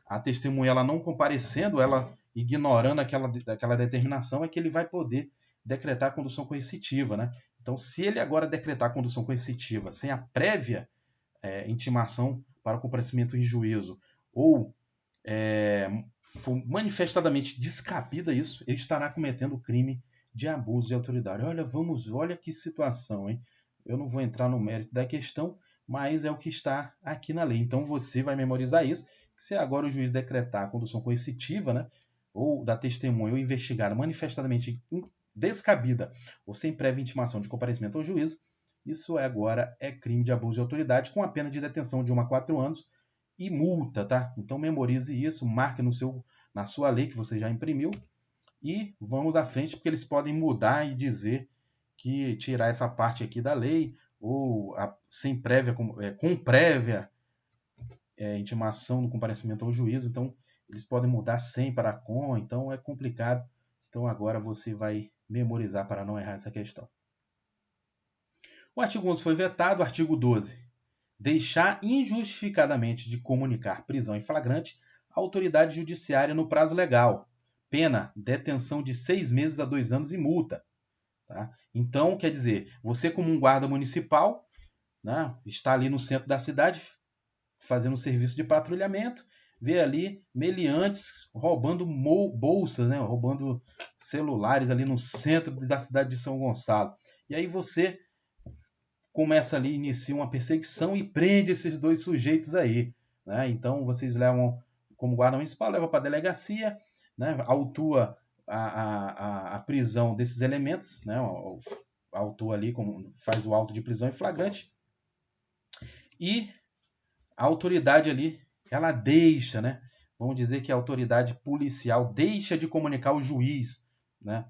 a testemunha ela não comparecendo, ela ignorando aquela determinação, é que ele vai poder decretar a condução coercitiva, né? Então, se ele agora decretar a condução coercitiva sem a prévia intimação para o comparecimento em juízo, ou for manifestadamente descabida isso, ele estará cometendo o crime de abuso de autoridade. Olha que situação, hein? Eu não vou entrar no mérito da questão, mas é o que está aqui na lei. Então você vai memorizar isso, que se agora o juiz decretar a condução coercitiva, né, ou da testemunha ou investigar manifestamente descabida ou sem prévia intimação de comparecimento ao juízo, isso agora é crime de abuso de autoridade com a pena de detenção de 1 a 4 anos e multa, tá? Então memorize isso, marque na sua lei que você já imprimiu e vamos à frente, porque eles podem mudar e dizer que tirar essa parte aqui da lei ou sem prévia, com prévia intimação no comparecimento ao juízo. Então eles podem mudar sem para com, então é complicado. Então agora você vai memorizar para não errar essa questão. O artigo 11 foi vetado. O artigo 12. Deixar injustificadamente de comunicar prisão em flagrante à autoridade judiciária no prazo legal. Pena, detenção de 6 meses a 2 anos e multa. Tá? Então, quer dizer, você como um guarda municipal, né, está ali no centro da cidade fazendo um serviço de patrulhamento, vê ali meliantes roubando bolsas, né, roubando celulares ali no centro da cidade de São Gonçalo. E aí você começa ali, inicia uma perseguição e prende esses 2 sujeitos aí. Né? Então vocês levam, como guarda municipal, leva para a delegacia, né, autua a prisão desses elementos, né, autua ali, faz o auto de prisão em flagrante, e a autoridade ali, ela deixa, né, vamos dizer que a autoridade policial deixa de comunicar ao juiz, né,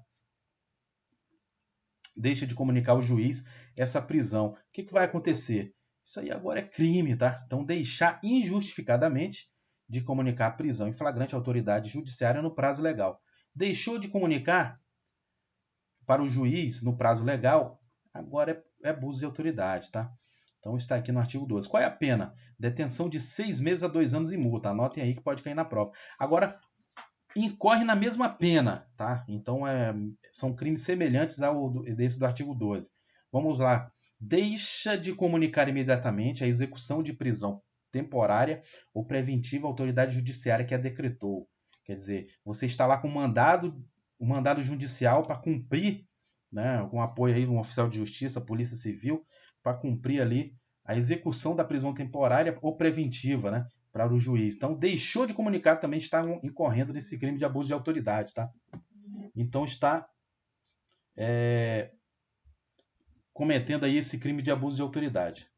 deixa de comunicar ao juiz essa prisão. O que vai acontecer? Isso aí agora é crime, tá? Então, deixar injustificadamente de comunicar a prisão em flagrante à autoridade judiciária no prazo legal. Deixou de comunicar para o juiz no prazo legal, agora é abuso de autoridade, tá? Então está aqui no artigo 12. Qual é a pena? Detenção de 6 meses a 2 anos e multa. Anotem aí que pode cair na prova. Agora, incorre na mesma pena, tá? Então são crimes semelhantes ao desse do artigo 12. Vamos lá. Deixa de comunicar imediatamente a execução de prisão temporária ou preventiva à autoridade judiciária que a decretou. Quer dizer, você está lá com um mandado judicial para cumprir, né, com apoio aí de um oficial de justiça, polícia civil, para cumprir ali a execução da prisão temporária ou preventiva, né, para o juiz. Então, deixou de comunicar, também está incorrendo nesse crime de abuso de autoridade, tá? Então, está cometendo aí esse crime de abuso de autoridade.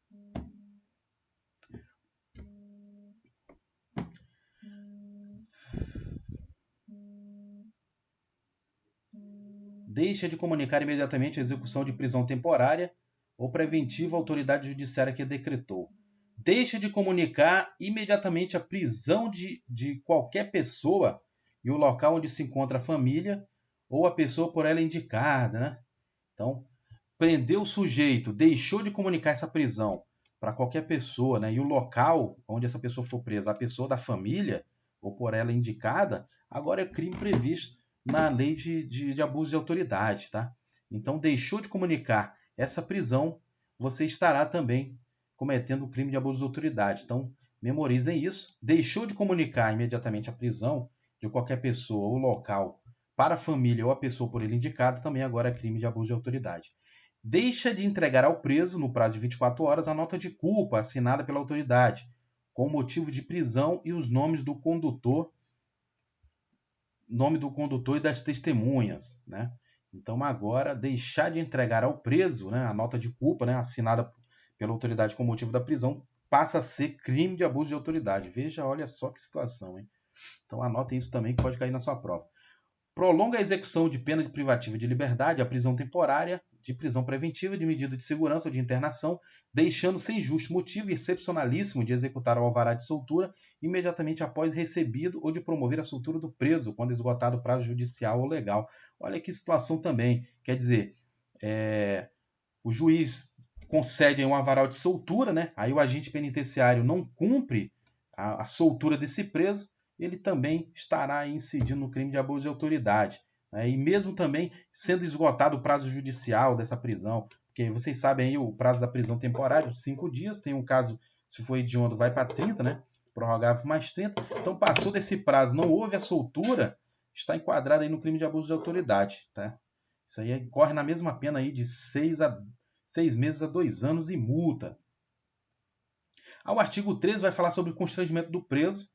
Deixa de comunicar imediatamente a execução de prisão temporária ou preventiva à autoridade judiciária que a decretou. Deixa de comunicar imediatamente a prisão de qualquer pessoa e o local onde se encontra a família ou a pessoa por ela indicada, né? Então, prendeu o sujeito, deixou de comunicar essa prisão para qualquer pessoa, né? E o local onde essa pessoa for presa, a pessoa da família ou por ela indicada, agora é crime previsto na lei de abuso de autoridade, tá? Então, deixou de comunicar essa prisão, você estará também cometendo o crime de abuso de autoridade. Então, memorizem isso. Deixou de comunicar imediatamente a prisão de qualquer pessoa ou local para a família ou a pessoa por ele indicada, também agora é crime de abuso de autoridade. Deixa de entregar ao preso, no prazo de 24 horas, a nota de culpa assinada pela autoridade, com o motivo de prisão e os nomes do condutor, e das testemunhas, né? Então agora deixar de entregar ao preso, né, a nota de culpa, né, assinada pela autoridade com o motivo da prisão, passa a ser crime de abuso de autoridade. Veja, olha só que situação, hein? Então anotem isso também que pode cair na sua prova. Prolonga a execução de pena de privativa de liberdade, a prisão temporária, de prisão preventiva, de medida de segurança ou de internação, deixando sem justo motivo excepcionalíssimo de executar o alvará de soltura imediatamente após recebido ou de promover a soltura do preso, quando esgotado o prazo judicial ou legal. Olha que situação também. Quer dizer, o juiz concede um alvará de soltura, né? Aí o agente penitenciário não cumpre a soltura desse preso, ele também estará incidindo no crime de abuso de autoridade. Né? E mesmo também sendo esgotado o prazo judicial dessa prisão, porque vocês sabem aí o prazo da prisão temporária, 5 dias, tem um caso, se for hediondo, vai para 30, né? Prorrogável mais 30. Então passou desse prazo, não houve a soltura, está enquadrado aí no crime de abuso de autoridade. Tá? Isso aí corre na mesma pena aí de 6 meses a 2 anos e multa. O artigo 13 vai falar sobre o constrangimento do preso,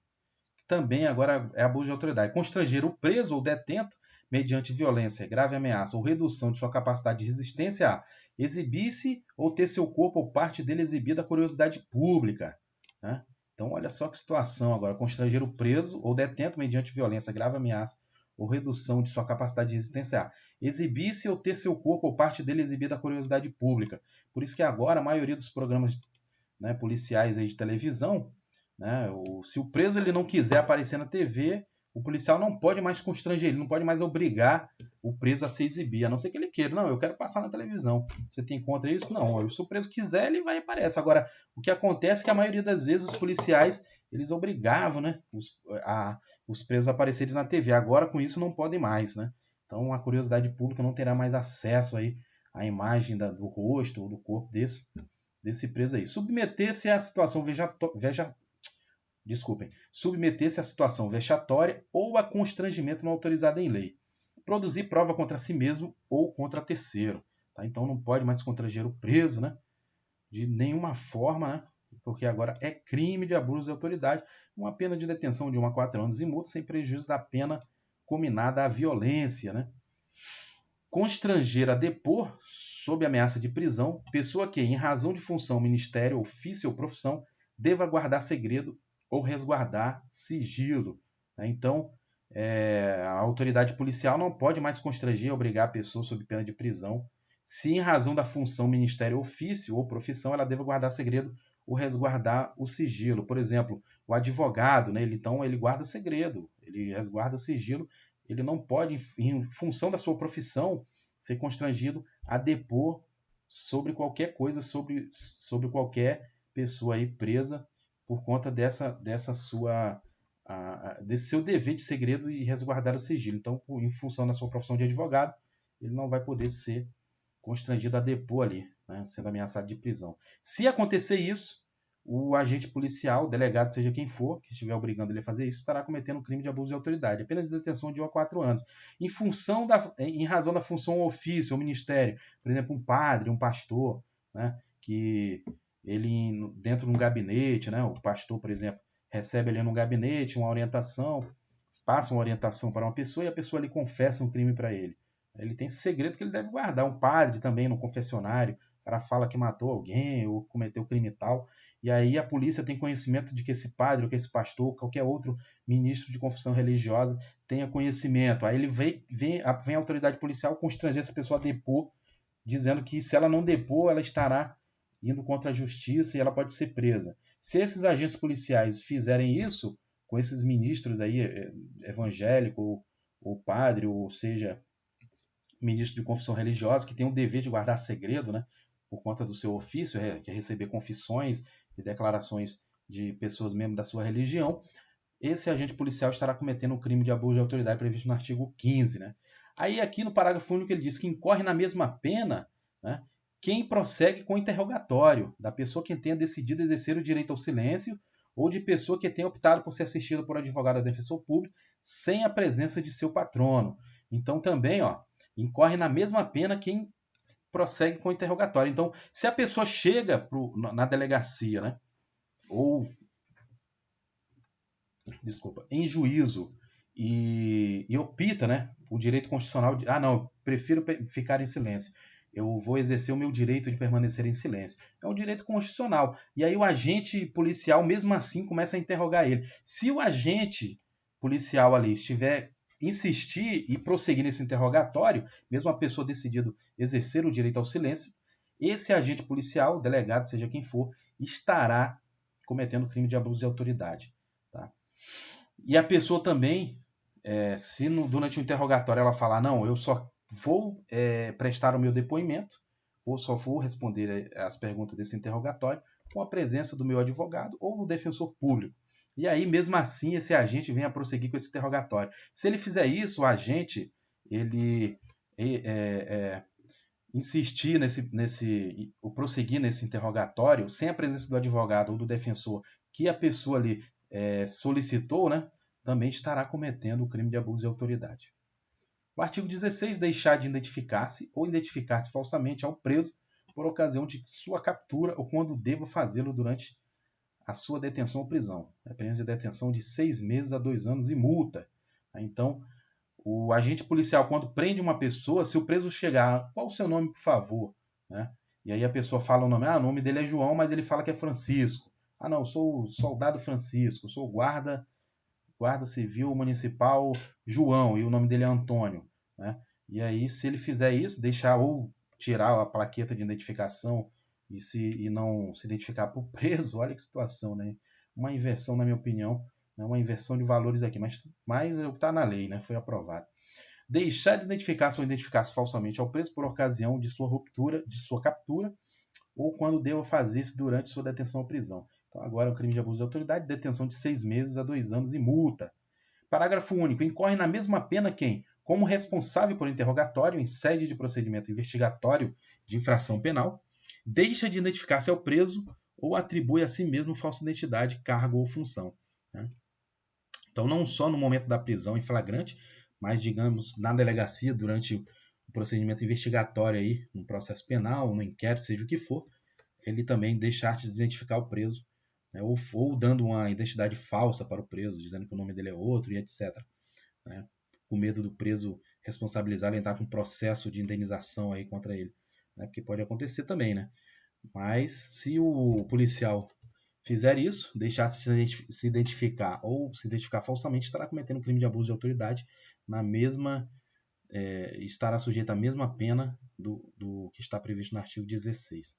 que também agora é abuso de autoridade. Constranger o preso ou detento mediante violência, grave ameaça ou redução de sua capacidade de resistência a exibir-se ou ter seu corpo ou parte dele exibida à curiosidade pública. Né? Então, olha só que situação agora. Constranger o preso ou detento mediante violência, grave ameaça ou redução de sua capacidade de resistência a exibir-se ou ter seu corpo ou parte dele exibida à curiosidade pública. Por isso que agora a maioria dos programas, né, policiais aí de televisão, né, se o preso ele não quiser aparecer na TV, o policial não pode mais constranger, ele não pode mais obrigar o preso a se exibir, a não ser que ele queira. Não, eu quero passar na televisão. Você tem contra isso? Não. Se o preso quiser, ele vai e aparece. Agora, o que acontece é que a maioria das vezes os policiais eles obrigavam, né, os presos a aparecerem na TV. Agora, com isso, não podem mais. Né? Então, a curiosidade pública não terá mais acesso aí à imagem do rosto ou do corpo desse preso aí. Submeter-se à situação submeter-se à situação vexatória ou a constrangimento não autorizado em lei. Produzir prova contra si mesmo ou contra terceiro. Tá? Então não pode mais constranger o preso, né? De nenhuma forma, né? Porque agora é crime de abuso de autoridade, uma pena de detenção de 1 a 4 anos e multa sem prejuízo da pena cominada à violência, né? Constranger a depor, sob ameaça de prisão, pessoa que, em razão de função, ministério, ofício ou profissão, deva guardar segredo ou resguardar sigilo. Então, a autoridade policial não pode mais constranger ou obrigar a pessoa sob pena de prisão se, em razão da função, ministério, ofício ou profissão, ela deva guardar segredo ou resguardar o sigilo. Por exemplo, o advogado, né, ele guarda segredo, ele resguarda sigilo, ele não pode, em função da sua profissão, ser constrangido a depor sobre qualquer coisa, sobre qualquer pessoa aí presa por conta desse seu dever de segredo e resguardar o sigilo. Então, em função da sua profissão de advogado, ele não vai poder ser constrangido a depor ali, né, sendo ameaçado de prisão. Se acontecer isso, o agente policial, o delegado, seja quem for, que estiver obrigando ele a fazer isso, estará cometendo um crime de abuso de autoridade. A pena de detenção de 1 a 4 anos. Em razão da função ofício ou ministério, por exemplo, um padre, um pastor, né, que ele, dentro de um gabinete, né, o pastor, por exemplo, recebe ali no gabinete uma orientação, passa uma orientação para uma pessoa e a pessoa ali confessa um crime para ele. Ele tem esse segredo que ele deve guardar. Um padre também no confessionário, o cara fala que matou alguém ou cometeu crime tal, e aí a polícia tem conhecimento de que esse padre ou que esse pastor ou qualquer outro ministro de confissão religiosa tenha conhecimento. Aí ele vem a autoridade policial constranger essa pessoa a depor, dizendo que se ela não depor, ela estará indo contra a justiça e ela pode ser presa. Se esses agentes policiais fizerem isso com esses ministros aí, evangélico ou padre, ou seja, ministro de confissão religiosa, que tem o dever de guardar segredo, né, por conta do seu ofício, que é receber confissões e declarações de pessoas membros da sua religião, esse agente policial estará cometendo um crime de abuso de autoridade previsto no artigo 15, né? Aí aqui no parágrafo único ele diz que incorre na mesma pena, né, quem prossegue com o interrogatório da pessoa que tenha decidido exercer o direito ao silêncio ou de pessoa que tenha optado por ser assistida por advogado ou defensor público sem a presença de seu patrono. Então também, incorre na mesma pena quem prossegue com o interrogatório. Então, se a pessoa chega na delegacia, né, ou, em juízo e opta, né, o direito constitucional de, não, eu prefiro ficar em silêncio, eu vou exercer o meu direito de permanecer em silêncio. É um direito constitucional. E aí o agente policial, mesmo assim, começa a interrogar ele. Se o agente policial ali insistir e prosseguir nesse interrogatório, mesmo a pessoa decidido exercer o direito ao silêncio, esse agente policial, delegado, seja quem for, estará cometendo crime de abuso de autoridade. Tá? E a pessoa também, se durante o interrogatório ela falar, não, eu só vou prestar o meu depoimento, ou só vou responder as perguntas desse interrogatório com a presença do meu advogado ou do defensor público. E aí, mesmo assim, esse agente vem a prosseguir com esse interrogatório. Se ele fizer isso, o agente, ele insistir ou prosseguir nesse interrogatório, sem a presença do advogado ou do defensor que a pessoa ali solicitou, né, também estará cometendo o crime de abuso de autoridade. O artigo 16, deixar de identificar-se ou identificar-se falsamente ao preso por ocasião de sua captura ou quando deva fazê-lo durante a sua detenção ou prisão. É pena de detenção de 6 meses a 2 anos e multa. Então, o agente policial, quando prende uma pessoa, se o preso chegar, qual o seu nome, por favor? Né? E aí a pessoa fala o nome, o nome dele é João, mas ele fala que é Francisco. Não, eu sou o soldado Francisco, eu sou o guarda civil municipal João, e o nome dele é Antônio. Né? E aí, se ele fizer isso, deixar ou tirar a plaqueta de identificação e não se identificar por preso, olha que situação, né? Uma inversão, na minha opinião, né? Uma inversão de valores aqui, mas é o que está na lei, né? Foi aprovado. Deixar de identificar-se ou identificar-se falsamente ao preso por ocasião de sua ruptura, de sua captura, ou quando deva fazer isso durante sua detenção ou prisão. Então, agora é um crime de abuso de autoridade, detenção de 6 meses a 2 anos e multa. Parágrafo único. Incorre na mesma pena quem, como responsável por interrogatório em sede de procedimento investigatório de infração penal, deixa de identificar-se ao preso ou atribui a si mesmo falsa identidade, cargo ou função. Né? Então, não só no momento da prisão em flagrante, mas, digamos, na delegacia, durante o procedimento investigatório, aí, no processo penal, no inquérito, seja o que for, ele também deixar de identificar o preso, né, ou dando uma identidade falsa para o preso, dizendo que o nome dele é outro e etc. Né, com medo do preso responsabilizar, ele entrar com um processo de indenização aí contra ele. Né, porque pode acontecer também, né? Mas se o policial fizer isso, deixar de se identificar ou se identificar falsamente, estará cometendo crime de abuso de autoridade estará sujeito à mesma pena do que está previsto no artigo 16.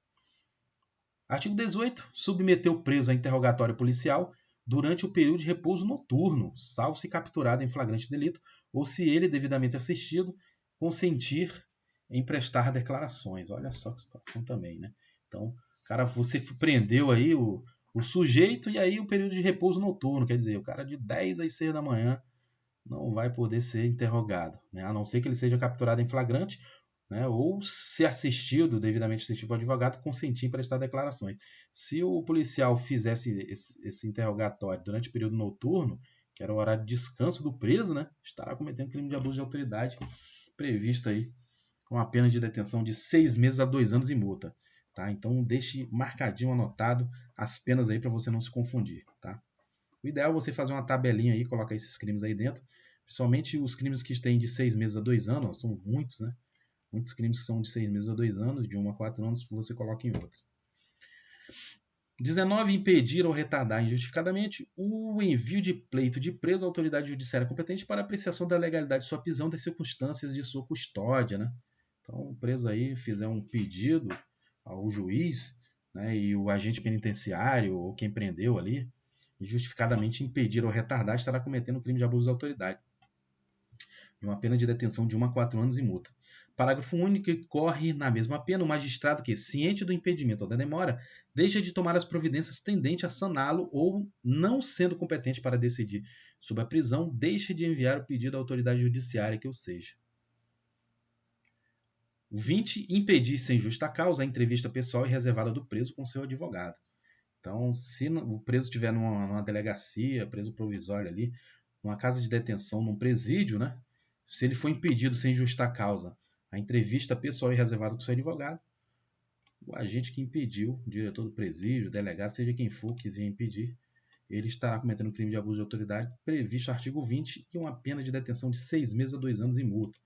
Artigo 18. Submeter o preso a interrogatório policial durante o período de repouso noturno, salvo se capturado em flagrante delito ou se ele, devidamente assistido, consentir em prestar declarações. Olha só que situação também, né? Então, cara, você prendeu aí o sujeito e aí o período de repouso noturno, quer dizer, o cara de 10 às 6 da manhã não vai poder ser interrogado, né? A não ser que ele seja capturado em flagrante, né? Ou se assistido, devidamente assistido por advogado, consentir em prestar declarações. Se o policial fizesse esse interrogatório durante o período noturno, que era o horário de descanso do preso, né? Estará cometendo crime de abuso de autoridade previsto aí com a pena de detenção de 6 meses a 2 anos e multa. Tá? Então deixe marcadinho, anotado as penas aí para você não se confundir. Tá? O ideal é você fazer uma tabelinha aí, colocar esses crimes aí dentro, principalmente os crimes que têm de 6 meses a 2 anos, são muitos, né? Muitos crimes que são de 6 meses a 2 anos, de 1 a 4 anos, você coloca em outro. 19. Impedir ou retardar injustificadamente o envio de pleito de preso à autoridade judiciária competente para apreciação da legalidade de sua prisão, das circunstâncias de sua custódia. Né? Então, o preso aí fizer um pedido ao juiz, né, e o agente penitenciário ou quem prendeu ali, injustificadamente impedir ou retardar, estará cometendo um crime de abuso de autoridade. e uma pena de detenção de 1 a 4 anos e multa. Parágrafo único. Incorre na mesma pena o magistrado que, ciente do impedimento ou da demora, deixa de tomar as providências tendentes a saná-lo ou, não sendo competente para decidir sobre a prisão, deixa de enviar o pedido à autoridade judiciária que o seja. 20. Impedir sem justa causa a entrevista pessoal e reservada do preso com seu advogado. Então, se o preso estiver numa delegacia, preso provisório ali, numa casa de detenção, num presídio, né? Se ele for impedido sem justa causa a entrevista pessoal e reservada com seu advogado, o agente que impediu, o diretor do presídio, o delegado, seja quem for que venha impedir, ele estará cometendo um crime de abuso de autoridade previsto no artigo 20 e uma pena de detenção de 6 meses a 2 anos e multa.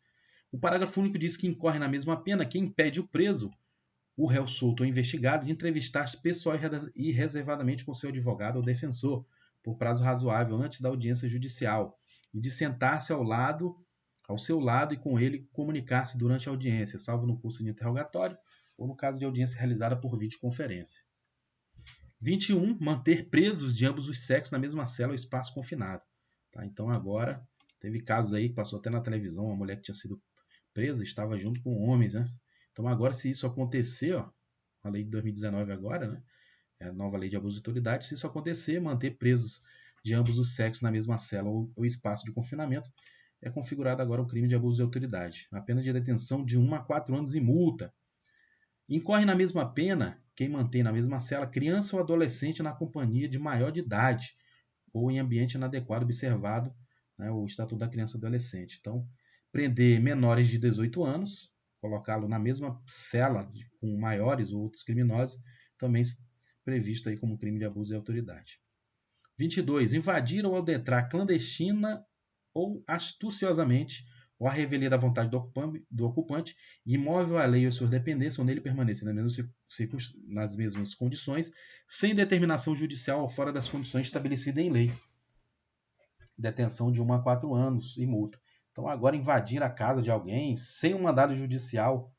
O parágrafo único diz que incorre na mesma pena quem impede o preso, o réu solto ou investigado, de entrevistar-se pessoal e reservadamente com seu advogado ou defensor, por prazo razoável antes da audiência judicial, e de sentar-se ao seu lado e com ele comunicar-se durante a audiência, salvo no curso de interrogatório ou no caso de audiência realizada por videoconferência. 21. Manter presos de ambos os sexos na mesma cela ou espaço confinado. Tá? Então agora, teve casos aí que passou até na televisão, uma mulher que tinha sido presa estava junto com homens, né? Então agora, se isso acontecer, ó, a lei de 2019 agora, né? É a nova lei de abuso de autoridade, se isso acontecer, manter presos de ambos os sexos na mesma cela ou espaço de confinamento, é configurado agora o crime de abuso de autoridade. A pena de detenção de 1 a 4 anos e multa. Incorre na mesma pena quem mantém na mesma cela criança ou adolescente na companhia de maior de idade ou em ambiente inadequado observado, né, o Estatuto da Criança e Adolescente. Então, prender menores de 18 anos, colocá-lo na mesma cela com maiores ou outros criminosos, também previsto aí como crime de abuso de autoridade. 22. Invadir ou adentrar clandestina ou astuciosamente ou à revelia da vontade do ocupante, imóvel à lei ou suas dependências, ou nele permanecer nas mesmas condições, sem determinação judicial ou fora das condições estabelecidas em lei. Detenção de 1 a 4 anos e multa. Então agora invadir a casa de alguém sem um mandado judicial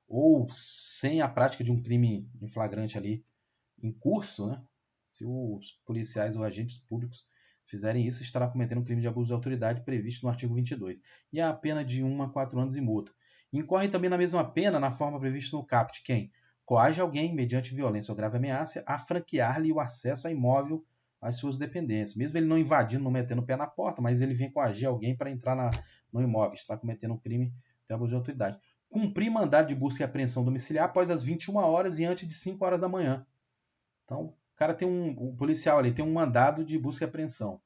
ou sem a prática de um crime em flagrante ali em curso, né? Se os policiais ou agentes públicos fizerem isso, estará cometendo um crime de abuso de autoridade previsto no artigo 22. E a pena de 1 a 4 anos e multa. Incorre também na mesma pena, na forma prevista no caput, quem coage alguém, mediante violência ou grave ameaça, a franquear-lhe o acesso a imóvel às suas dependências. Mesmo ele não invadindo, não metendo o pé na porta, mas ele vem coagir alguém para entrar no imóvel. Está cometendo um crime de abuso de autoridade. Cumprir mandado de busca e apreensão domiciliar após as 21 horas e antes de 5 horas da manhã. Então, o cara tem um policial ali, tem um mandado de busca e apreensão.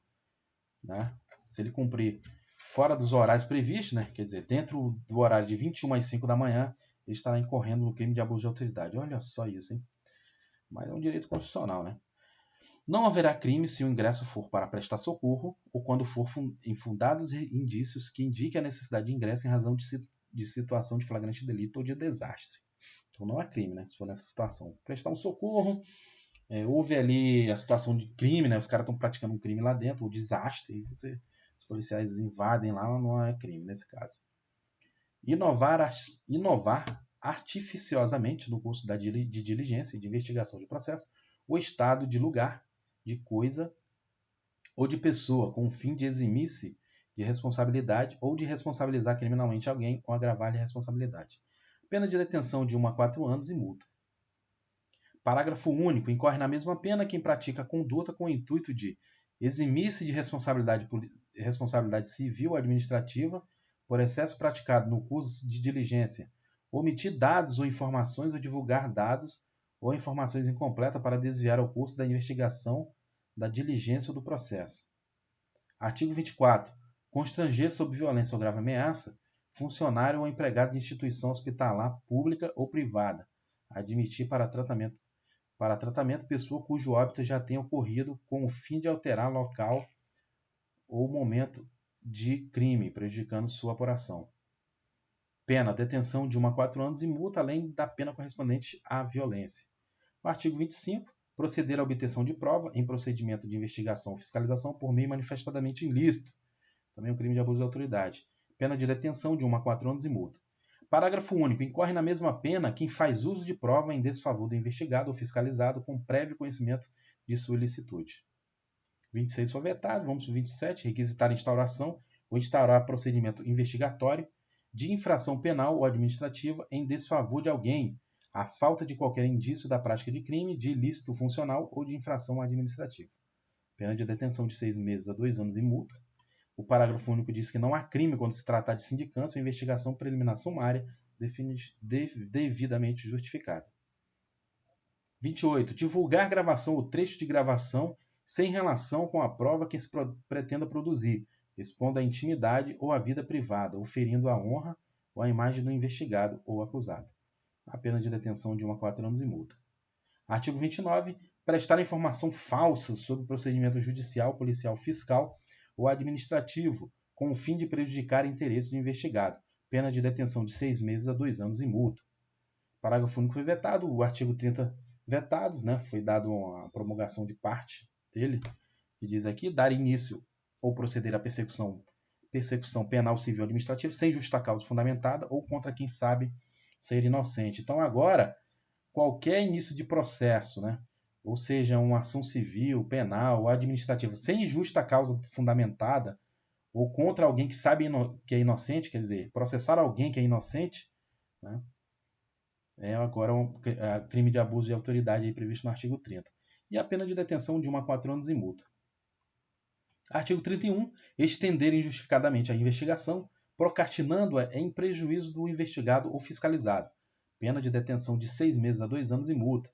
Né? Se ele cumprir fora dos horários previstos, né? Quer dizer, dentro do horário de 21 às 5 da manhã, ele estará incorrendo no crime de abuso de autoridade. Olha só isso, hein? Mas é um direito constitucional, né? Não haverá crime se o ingresso for para prestar socorro ou quando for infundados indícios que indiquem a necessidade de ingresso em razão de situação de flagrante delito ou de desastre. Então não é crime, né? Se for nessa situação. Prestar um socorro, houve ali a situação de crime, né? Os caras estão praticando um crime lá dentro, ou desastre, e os policiais invadem lá, não é crime nesse caso. Inovar artificiosamente no curso de diligência e de investigação de processo o estado de lugar, de coisa ou de pessoa com o fim de eximir-se de responsabilidade ou de responsabilizar criminalmente alguém ou agravar-lhe a responsabilidade. Pena de detenção de 1 a 4 anos e multa. Parágrafo único. Incorre na mesma pena quem pratica a conduta com o intuito de eximir-se de responsabilidade civil ou administrativa por excesso praticado no curso de diligência, omitir dados ou informações ou divulgar dados ou informações incompletas para desviar o curso da investigação, da diligência ou do processo. Artigo 24. Constranger sob violência ou grave ameaça funcionário ou empregado de instituição hospitalar pública ou privada. Admitir para tratamento pessoa cujo óbito já tenha ocorrido com o fim de alterar local ou momento de crime, prejudicando sua apuração. Pena, detenção de 1 a 4 anos e multa, além da pena correspondente à violência. O artigo 25. Proceder à obtenção de prova em procedimento de investigação ou fiscalização por meio manifestadamente ilícito. Também um crime de abuso de autoridade. Pena de detenção de 1 a 4 anos e multa. Parágrafo único. Incorre na mesma pena quem faz uso de prova em desfavor do investigado ou fiscalizado com prévio conhecimento de sua ilicitude. 26 foi vetado. Vamos para o 27. Requisitar a instauração ou instaurar procedimento investigatório de infração penal ou administrativa em desfavor de alguém, a falta de qualquer indício da prática de crime, de ilícito funcional ou de infração administrativa. Pena de detenção de 6 meses a 2 anos e multa. O parágrafo único diz que não há crime quando se tratar de sindicância ou investigação preliminar sumária devidamente justificada. 28. Divulgar gravação ou trecho de gravação sem relação com a prova que se pretenda produzir, expondo a intimidade ou a vida privada, ou ferindo a honra ou a imagem do investigado ou acusado. A pena de detenção de 1 a 4 anos e multa. Artigo 29. Prestar informação falsa sobre procedimento judicial, policial, fiscal ou administrativo, com o fim de prejudicar interesse do investigado. Pena de detenção de 6 meses a 2 anos e multa. Parágrafo único foi vetado. O artigo 30 vetado, né? Foi dado a promulgação de parte dele, que diz aqui, dar início ou proceder à persecução penal, civil ou administrativa sem justa causa fundamentada ou contra quem sabe ser inocente. Então agora, qualquer início de processo, né? Ou seja, uma ação civil, penal ou administrativa sem justa causa fundamentada ou contra alguém que sabe que é inocente, quer dizer, processar alguém que é inocente, né? É agora crime de abuso de autoridade aí previsto no artigo 30. E a pena de detenção de 1 a 4 anos e multa. Artigo 31. Estender injustificadamente a investigação, procrastinando-a em prejuízo do investigado ou fiscalizado. Pena de detenção de 6 meses a 2 anos e multa.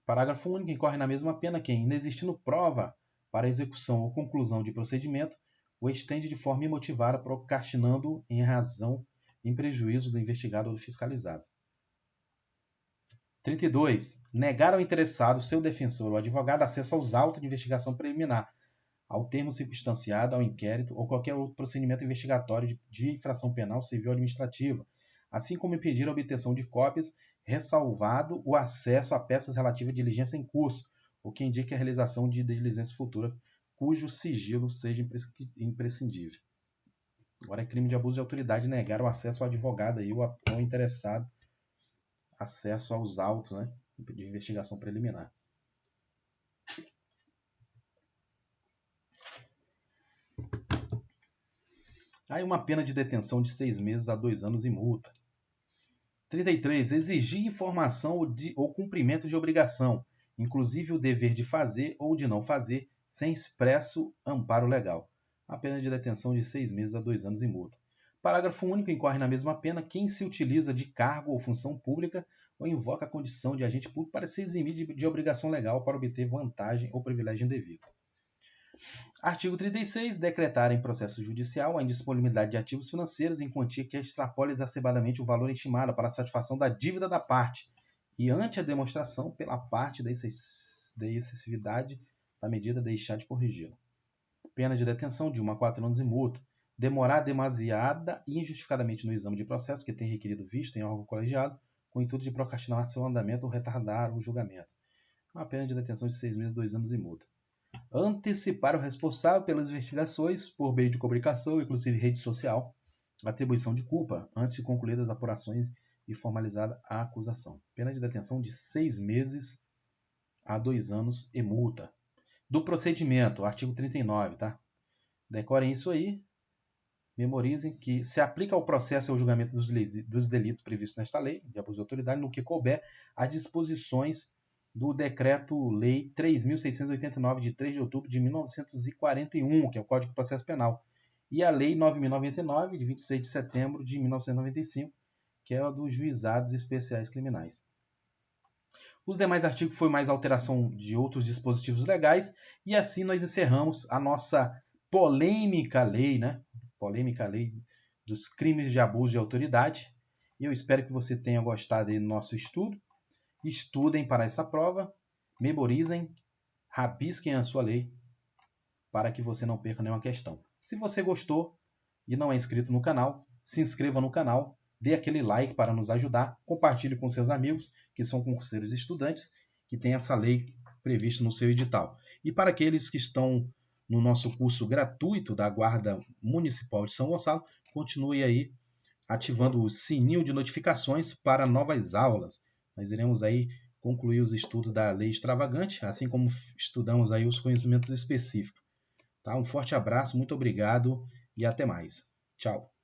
Parágrafo único. Incorre na mesma pena quem, inexistindo prova para execução ou conclusão de procedimento, o estende de forma imotivada, procrastinando em prejuízo do investigado ou do fiscalizado. 32. Negar ao interessado, seu defensor ou advogado, acesso aos autos de investigação preliminar, ao termo circunstanciado, ao inquérito ou qualquer outro procedimento investigatório de infração penal, civil ou administrativa, assim como impedir a obtenção de cópias, ressalvado o acesso a peças relativas à diligência em curso, o que indica a realização de diligência futura, cujo sigilo seja imprescindível. Agora é crime de abuso de autoridade negar o acesso ao advogado e ao interessado, acesso aos autos, né, de investigação preliminar. Aí uma pena de detenção de 6 meses a 2 anos e multa. 33. Exigir informação ou cumprimento de obrigação, inclusive o dever de fazer ou de não fazer, sem expresso amparo legal. A pena de detenção de 6 meses a 2 anos e multa. Parágrafo único. Incorre na mesma pena quem se utiliza de cargo ou função pública ou invoca a condição de agente público para se eximir de obrigação legal para obter vantagem ou privilégio indevido. Artigo 36. Decretar em processo judicial a indisponibilidade de ativos financeiros em quantia que extrapole exacerbadamente o valor estimado para a satisfação da dívida da parte e ante a demonstração pela parte da excessividade da medida deixar de corrigi-la. Pena de detenção de 1 a 4 anos e multa. Demorar demasiada e injustificadamente no exame de processo que tem requerido vista em órgão colegiado com o intuito de procrastinar seu andamento ou retardar o julgamento. Uma pena de detenção de 6 meses, 2 anos e multa. Antecipar o responsável pelas investigações por meio de comunicação, inclusive rede social, atribuição de culpa, antes de concluídas as apurações e formalizada a acusação. Pena de detenção de 6 meses a 2 anos e multa. Do procedimento, artigo 39, tá? Decorem isso aí, memorizem que se aplica ao processo e ao julgamento dos delitos previstos nesta lei de abuso de autoridade, no que couber as disposições do Decreto-Lei 3.689, de 3 de outubro de 1941, que é o Código de Processo Penal, e a Lei 9.099, de 26 de setembro de 1995, que é a dos Juizados Especiais Criminais. Os demais artigos foi mais alteração de outros dispositivos legais, e assim nós encerramos a nossa polêmica lei, né? Polêmica lei dos crimes de abuso de autoridade. E eu espero que você tenha gostado do nosso estudo. Estudem para essa prova, memorizem, rabisquem a sua lei para que você não perca nenhuma questão. Se você gostou e não é inscrito no canal, se inscreva no canal, dê aquele like para nos ajudar, compartilhe com seus amigos que são concurseiros e estudantes que têm essa lei prevista no seu edital. E para aqueles que estão no nosso curso gratuito da Guarda Municipal de São Gonçalo, continue aí ativando o sininho de notificações para novas aulas. Nós iremos aí concluir os estudos da lei extravagante, assim como estudamos aí os conhecimentos específicos. Tá? Um forte abraço, muito obrigado e até mais. Tchau.